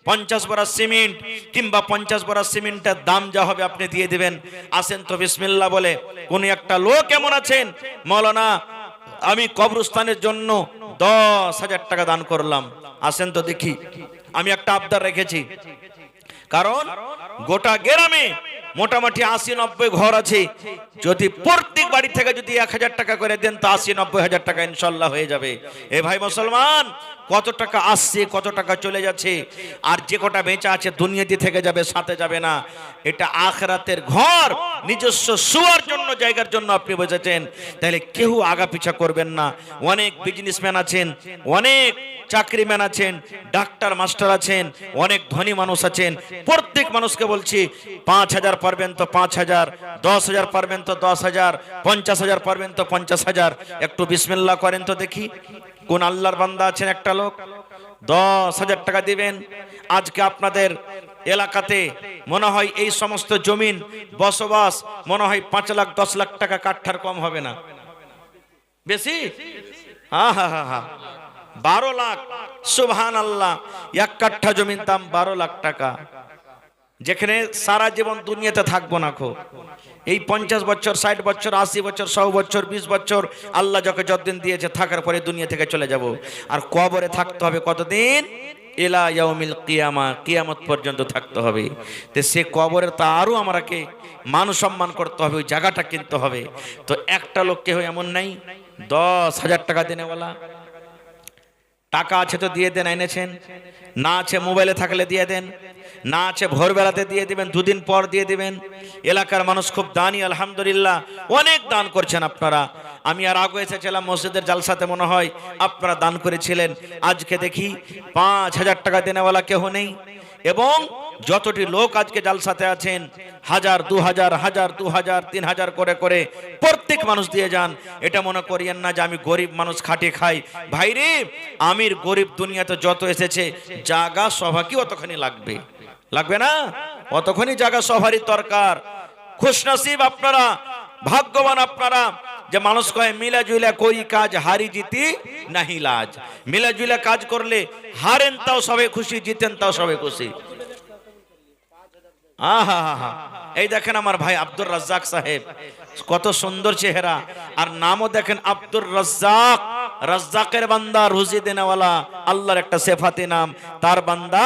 50 বড়া সিমেন্ট, কিংবা 50 বড়া সিমেন্টের দাম যা হবে আপনি দিয়ে দিবেন। আসেন তো বিসমিল্লাহ বলে। কোন একটা লোক এমন আছেন, মৌলানা আমি কবরস্থানের জন্য 10,000 টাকা দান করলাম। আসেন তো দেখি। আমি একটা আবদার রেখেছি, কারণ গোটা গ্রামে মোটামুটি 80-90 ঘর আছে। যদি প্রত্যেক বাড়ি থেকে যদি 1000 টাকা করে দেন, তো 80-90 হাজার টাকা ইনশাল্লাহ হয়ে যাবে। এ ভাই মুসলমান, কত টাকা আসছে, কত টাকা চলে যাচ্ছে, আর যে কটা বেঁচে আছে দুনিয়াতে থেকে যাবে, সাথে যাবে না। এটা আখিরাতের ঘর, নিজস্ব শোয়ার জন্য জায়গার জন্য আপনি বসেছেন। তাহলে কেউ আগা পিছা করবেন না। অনেক বিজনেসম্যান আছেন, অনেক চাকরিম্যান আছেন, ডাক্তার মাস্টার আছেন, অনেক ধনী মানুষ আছেন। প্রত্যেক মানুষকে বলছি 5000 পারবেন তো 5000, 10,000 পারবেন তো 10,000, 50,000 পারবেন তো 50,000। একটু বিসমিল্লাহ করেন তো দেখি। কোন আল্লাহর বান্দা আছেন একটা লোক 10,000 টাকা দিবেন? আজকে আপনাদের এলাকাতে মনে হয় এই সমস্ত জমিন বসবাস মনে হয় 5 লাখ 10 লাখ টাকা কাঠার কম হবে না, বেশি? হ্যাঁ হ্যাঁ হ্যাঁ হ্যাঁ, 12 লাখ। সুবহানাল্লাহ, 1 কাঠা জমির দাম 12 লাখ টাকা। যেখানে সারা জীবন দুনিয়াতে থাকবো না খো, এই 50 বছর, 60 বছর, 80 বছর, 100 বছর, 20 বছর আল্লাহ যাকে যতদিন দিয়েছে থাকার পরে দুনিয়া থেকে চলে যাব। আর কবরে থাকতে হবে কতদিন? ইলা ইয়াউমিল কিয়ামা, কিয়ামত পর্যন্ত থাকতে হবে। তো সে কবরে তা আরো আমাকে মান সম্মান করতে হবে, ওই জায়গাটা কিনতে হবে। তো একটা লোক কেউ এমন নাই 10,000 টাকা দেনেওয়ালা? টাকা আছে তো দিয়ে দেন, এনেছেন। না আছে মোবাইলে থাকলে দিয়ে দেন, না আছে ভোরবেলাতে দিয়ে দিবেন, 2 দিন পর দিয়ে দিবেন। এলাকার মানুষ খুব দানি, আলহামদুলিল্লাহ অনেক দান করছেন আপনারা। আমি আর আগে এসেছিলাম মসজিদের জালসাতে, মনে হয় আপনারা দান করেছিলেন। আজকে দেখি 5,000 টাকা দেনেওয়ালা কেউ নেই। এবং যতটি লোক আজকে জালসাতে আছেন 1000, 2000, 1000, 2000, 3000 করে করে প্রত্যেক মানুষ দিয়ে যান। এটা মনে করিয়েন না যে আমি গরিব মানুষ খাটিয়ে খাই। ভাইরে, আমির গরিব দুনিয়াতে যত এসেছে, জাগা সভা কি অতখানি লাগবে? লাগবে না? অতখানি জাগা সভারই দরকার। খুশনসিব আপনারা, ভাগ্যবান আপনারা যে মানুষ কয় মিলা জুইলা কই কাজ, হারি জিতি নাহি লাজ। মিলা জুইলা কাজ করলে হারেন তাও সবাই খুশি, জিতেন তাও সবাই খুশি। এই দেখেন আমার ভাই আব্দুর রাজ্জাক সাহেব, কত সুন্দর চেহারা, আর নামও দেখেন আব্দুর রাজ্জাক, রাজ্জাকের বান্দা, রুজি দেনেওয়ালা, আল্লাহর একটা সেফাতি নাম। তার বান্দা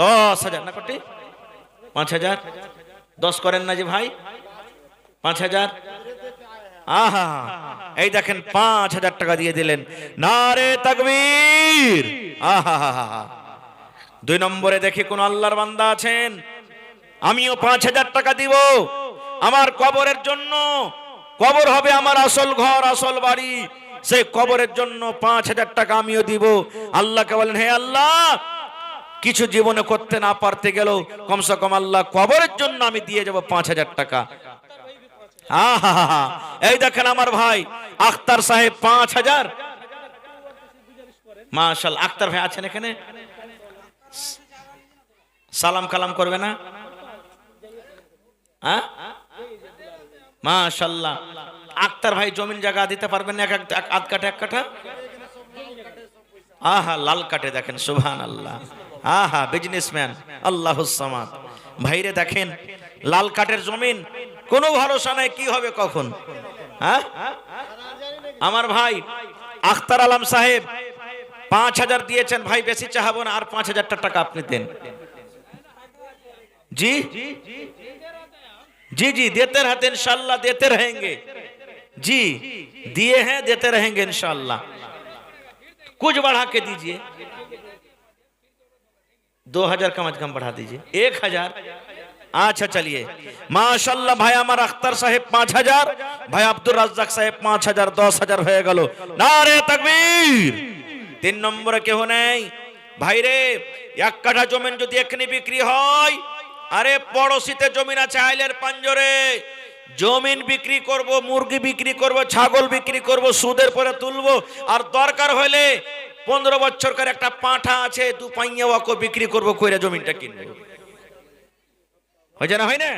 10,000 না কোটি 5,000, 10 করেন না যে ভাই, 5,000। এই দেখেন 5,000 টাকা দিয়ে দিলেন। নারে তাকবীর। 2 নম্বরে দেখি কোন আল্লাহর বান্দা আছেন, আমিও 5,000 টাকা দিব আমার কবরের জন্য। কবর হবে আমার আসল ঘর, আসল বাড়ি, সেই কবরের জন্য 5,000 টাকা আমিও দিব। আল্লাহকে বলেন, হে আল্লাহ, কিছু জীবনে করতে না পারতে গেল কমসে কম আল্লাহ কবরের জন্য আমি দিয়ে যাব 5,000 টাকা। এই দেখেন আমার ভাই আখতার সাহেব 5,000। মাশাআল্লাহ, আখতার ভাই আছেন এখানে? সালাম কালাম করবে না? মাশাআল্লাহ, আখতার ভাই জমিন জায়গা দিতে পারবেন না? আধ কাঠা 1 কাঠা? লাল কাঠে দেখেন, সুবহানাল্লাহ। আহা বিজনেসম্যান আল্লাহুস সামাদ। ভাইরে দেখেন লাল কাঠের জমিন, কোনো ভরসা নাই কি হবে কখন। হ্যাঁ আমার ভাই আখতার আলম সাহেব 5000 দিয়েছেন ভাই, বেশি চাহাবো না, আর 5000 টাকা আপনি দেন। जी जी जी देते रहते इंशाल्लाह, देते रहेंगे जी, दिए हैं देते रहेंगे इंशाल्लाह। कुछ बढ़ा के दीजिए, 2000 कम से कम बढ़ा दीजिए, 1000। अच्छा चलिए माशाल्लाह। भाई हमारा अख्तर साहेब 5000, भाई अब्दुल रज्जाक साहेब 5000, 10000 হয়ে গেল। নারে তাকবীর। 3 নম্বরে কেউ নেই ভাই রে। 1 কাঠা জমি যদি এখনি বিক্রি হয়, আরে পড়োশিতে জমিন আছে আইলের পাঞ্জরে, জমিন বিক্রি করব, মুরগি বিক্রি করব, ছাগল বিক্রি করব, সুদের পরে তুলবো, আর দরকার হলে 15 বছরকার একটা পাঁঠা আছে, 2 পাইয়া ওয়াকে বিক্রি করব, কইরা জমিনটা কিনবো। হয় না হয় না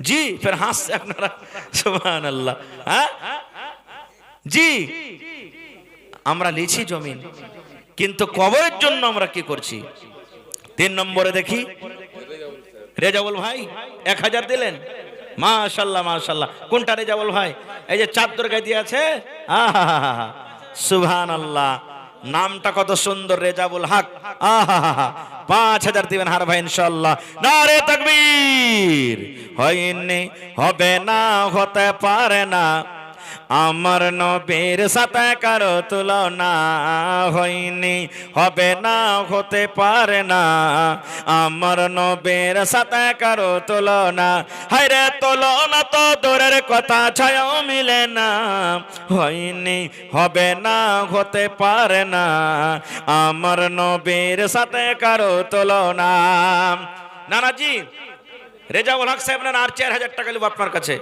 জি? ফের হাসছে আপনারা, সুবহানাল্লাহ। হ্যাঁ জি, আমরা লিছি জমিন, কিন্তু কবরের জন্য আমরা কি করছি? 3 নম্বরে দেখি রেজাউল ভাই 1000 দিলেন, মাশাআল্লাহ মাশাআল্লাহ। কোনটা রেজাউল ভাই? এই যে চাদর গায়ে দিয়ে আছে, আহা সুবহানাল্লাহ, নামটা কত সুন্দর, রেজাউল হক। আহা 5000 দিবেন হার ভাই ইনশাআল্লাহ। নারে তাকবীর। হয়নি, হবে না, হতে পারে না, আমার নবীর সাথে কারো তুলনা। হয়নি, হবে না, হতে পারে না, আমার নবীর সাথে কারো তুলনা। হায়রে তুলনা তো দূরের কথা, ছায়াও মিলে না। হয়নি, হবে না, হতে পারে না, আমার নবীর সাথে কারো তুলনা। নানাজি রেজাউল হক সাহেব না, আর 4000 টাকা লিব আপনার কাছে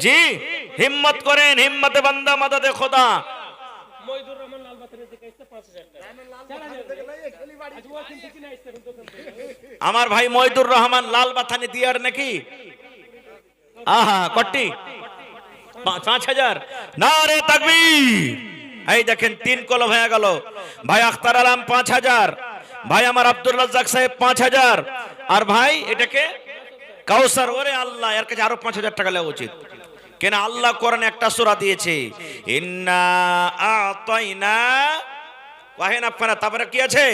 জি। হিম্মত করেন, হিম্মতে বান্দা মাদাদে খোদা। আমার ভাই মইদুর রহমান লাল বাথানি দিয়ার নাকি? আহা কট্টি 5000। নারে তাকবীর। এই দেখেন 3 কলম হয়ে গেল। ভাই আখতার আলম 5000, ভাই আমার আব্দুল রাজ্জাক সাহেব 5000, আর ভাই এটাকে কাউসার। ওরে আল্লাহ, এর কাছে আরো 5000 টাকা নেওয়া উচিত। কেন আল্লাহ কোরআনে একটা সূরা দিয়েছে, ইন্না আতাইনা, কহেন আপনারা, তারপরে কি আছে?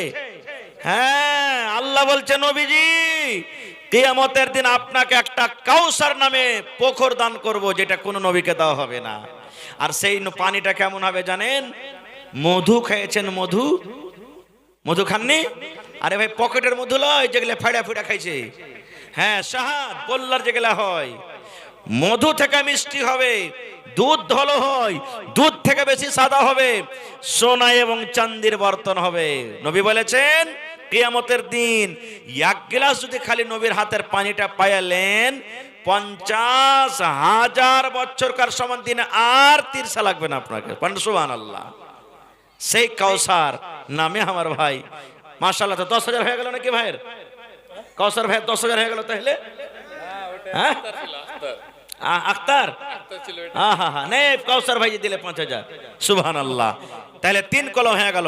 হ্যাঁ আল্লাহ বলছে নবীজি কিয়ামতের দিন আপনাকে একটা কাউসার নামে পুকুর দান করব, যেটা কোনো নবীকে দেওয়া হবে না। আর সেই পানিটা কেমন হবে জানেন? মধু খেয়েছেন? মধু, মধু খাননি? আরে ভাই পকেটের মধু লয়, যেগুলো ফাড়া ফুড়া খাইছে। হ্যাঁ শাহাদ বল্লার যেগুলা হয়, মধু থেকে মিষ্টি হবে, দুধ ধলো হয়, দুধ থেকে বেশি সাদা হবে, সোনা এবং চান্দির বর্তন হবে। নবী বলেছেন কিয়ামতের দিন 1 গ্লাস যদি খালি নবীর হাতের পানিটা পাইলেন, 50,000 বছরকার সমান দিনে আর তিরসা লাগবে না আপনাকে। সুবহানাল্লাহ। সেই কাউসার নামে আমার ভাই মাশাআল্লাহ। তো 10000 হয়ে গেল নাকি ভাইয়ের? কাউসার ভাই 10000 হয়ে গেল তাহলে। হ্যাঁ আখতার, হ্যাঁ নে কাউসার ভাই দিলে 5000। সুবহানাল্লাহ। তাহলে 3 কলম হয়ে গেল।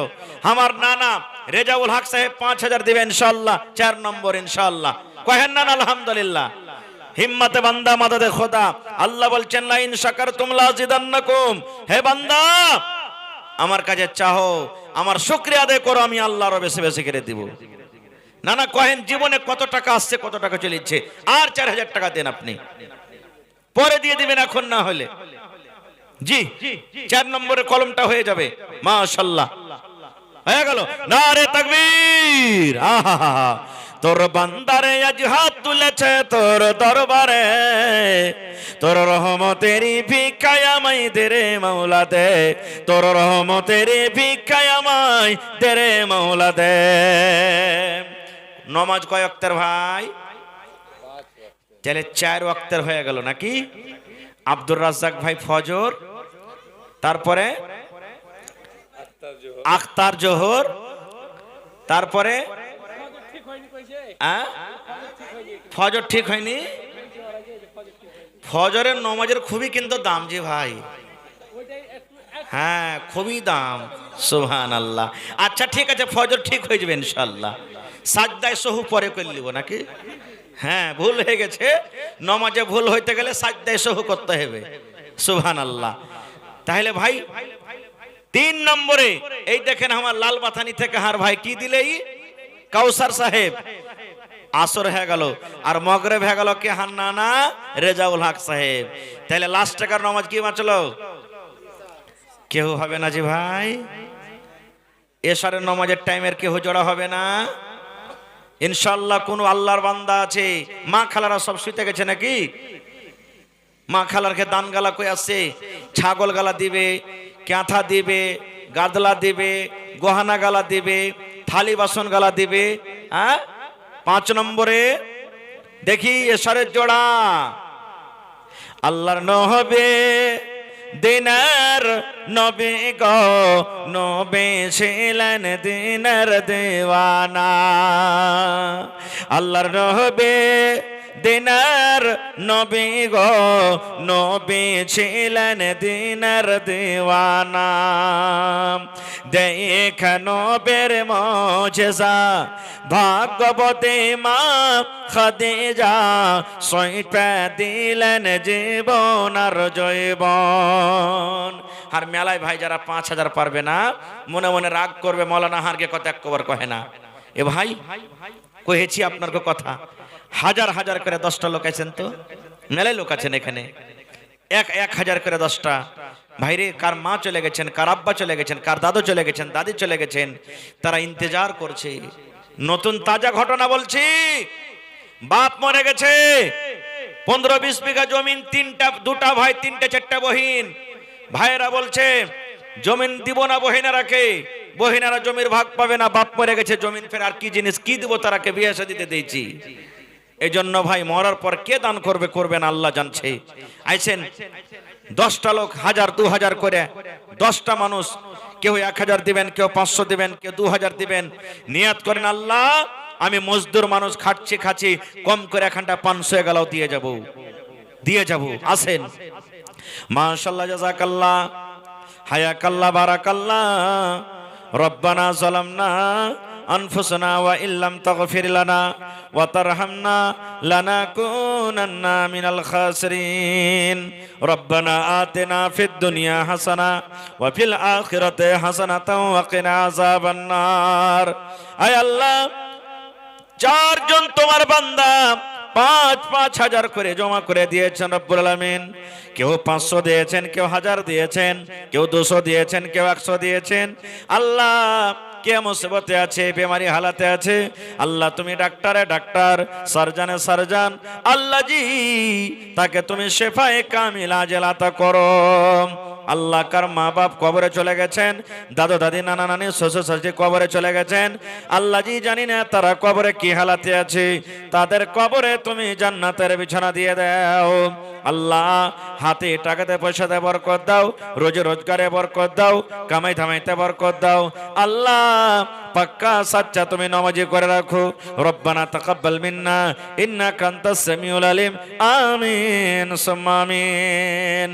আমার নানা রেজাউল হক সাহেব 5000 দিবেন ইনশাআল্লাহ। 4 নম্বর ইনশাআল্লাহ। কহেন না আলহামদুলিল্লাহ। হিম্মতে বান্দা মাদাদে খোদা। আল্লাহ বলছেন লা ইন শাকারতুম লাযিদান্নাকুম। হে বান্দা আমার কাছে চাও, আমার শুকরিয়া আদায় করো, আমি আল্লাহ আরো বেশি বেশি করে দিব। নানা কহেন জীবনে কত টাকা আসছে, কত টাকা চলেছে, আর 4000 টাকা দেন আপনি, পরে দিয়ে দিবেন এখন না হলে। জি 4 নম্বরের কলমটা হয়ে যাবে। মাশাআল্লাহ হয়ে গেল। নারে তাকবীর। আহা তোর বান্দারে আজ হাত তুলেছে তোর দরবারে, তোর রহমতেরই ভিক্ষায় আমায় দে রে মাওলা দে, তোর রহমতেরই ভিক্ষায় আমায় দে রে মাওলা দে। নমাজ কয় ওয়াক্তের ভাই? তাহলে 4 ওয়াক্তের হয়ে গেল নাকি? আব্দুর রাজ্জাক ভাই ফজর, তারপরে আখতার জোহর, তারপরে ফজর ঠিক হয়নি। ফজরের নমাজের খুবই কিন্তু দাম যে ভাই। হ্যাঁ খুবই দাম। সুবহানাল্লাহ। আচ্ছা ঠিক আছে, ফজর ঠিক হয়ে যাবে ইনশাআল্লাহ। সাজদায় সহু পরে করে নিব নাকি? হ্যাঁ ভুল হয়ে গেছে, নমাজে ভুল হইতে গেলে সাজদায় সহু করতে হবে। সুবহানাল্লাহ। তাহলে ভাই 3 নম্বরে এই দেখেন আমার লাল বাথানি থেকে হার ভাই কি দিলেই কাউসার সাহেব। আসর হয়ে গেল আর মগরিব হয়ে গেল কে হান্নানা রেজাউল হক সাহেব। তাহলে লাস্ট টাকার নামাজ কি বাঁচলো? কেউ হবে না জি ভাই? এশারের নামাজের টাইমের কেউ জড়া হবে না ইনশাআল্লাহ? কোন আল্লাহর বান্দা আছে? মা খালারা সব শুইতে গেছে নাকি? মা খালারকে দান গালা কই আছে? ছাগল গালা দিবে, ক্যাথা দিবে, গাদলা দিবে, গহনা গালা দিবে, থালি বাসন গালা দিবে। হ্যাঁ 5 নম্বরে দেখি এশারের জোড়া। আল্লাহর নবী দিনার নবী গো, নবী ছিলেন দিনার দিওয়ানা। আল্লাহর নবী দিনার নবী গো, নবী ছিলেন দিনার দিওয়ানা। দেখ নবীর মুজিজা ভাগবতী মা খাদিজা, সইপে দিলেন জীবন আর জৈবন। আর মেলায় ভাই যারা 5000 পারবে না মনে মনে রাগ করবে, মৌলানা হারকে কথা একবার কহে না। এ ভাই কহেছি আপনার কথা, হাজার হাজার করে 10টা লোক আছেন, তো মেলায় লোক আছেন এখানে, 1000 করে 10টা ভাইরে। কার মা চলে গেছেন, কার আব্বা চলে গেছেন, কার দাদু চলে গেছেন, দাদি চলে গেছেন, তারা ইন্তজার করছে। নতুন তাজা ঘটনা বলছি, বাপ মরে গেছে, 15-20 বিঘা জমিন, 2টা ভাই 3টে 4টে বহিন। ভাইয়েরা বলছে জমিন দিব না বহিনারাকে, বহিনারা জমির ভাগ পাবে না, বাপ মরে গেছে, জমিন ফের আর কি জিনিস কি দিব তারাকে, বিয়ে শাদিতে দিয়েছি। এই জন্য ভাই মরার পর কে দান করবে করবেন আল্লাহ জানছে। আইছেন 10টা লোক 1000 2000 করে, 10টা মানুষ, কেউ 1000 দিবেন, কেউ 500 দিবেন, কেউ 2000 দিবেন। নিয়াত করেন আল্লাহ আমি মজদুর মানুষ, খাচ্ছি, কম করে এখানটা 500 গেলাও দিয়ে যাব। আসেন মাশাআল্লাহ, জাযাকাল্লাহ, হায়াকাল্লাহ, বারাকাল্লাহ। রব্বানা যালামনা আনফুসানা ওয়া ইল্লাম তাগফির লানা ওয়া তারহামনা লানাকুনান্না মিনাল খাসিরিন। রব্বানা আতিনা ফিদ দুনিয়া হাসানা ওয়া ফিল আখিরাতি হাসানাতাও ওয়া কিনা আযাবান নার। আয় আল্লাহ, 4 জন তোমার বান্দা 5-5 হাজার করে জমা করে দিয়েছেন রব্বুল আলামিন। কেউ 500 দিয়েছেন, কেউ 1000 দিয়েছেন, কেউ 200 দিয়েছেন, কেউ 100 দিয়েছেন। আল্লাহ কে মুসিবতে আছে, বেমারি হালাতে আছে, আল্লাহ তুমি ডাক্তারে ডাক্তার, সার্জনে সার্জন, আল্লাহ জি তাকে তুমি শেফায়ে কামিল আজেল আতা করো। আল্লাহ কার মা বাপ কবরে চলে গেছেন, দাদু দাদি নানা নানি শ্বশুর শাশুড়ি কবরে চলে গেছেন, আল্লাহ জি জানি না তারা কবরে কি হালাতে আছে, তাদের কবরে তুমি জান্নাতের বিছানা দিয়ে দাও। আল্লাহ হাতে টাকাতে পয়সাতে বরকত দাও, রোজে রোজগারে বরকত দাও, কামাই ধামাইতে বরকত দাও। আল্লাহ পাক্কা সাচ্চা তুমি নামাজি করে রাখো। রব্বানা তাকাব্বাল মিন্না ইন্নাকা আনতাস সামিউল আলিম। আমিন সুম্মা আমিন।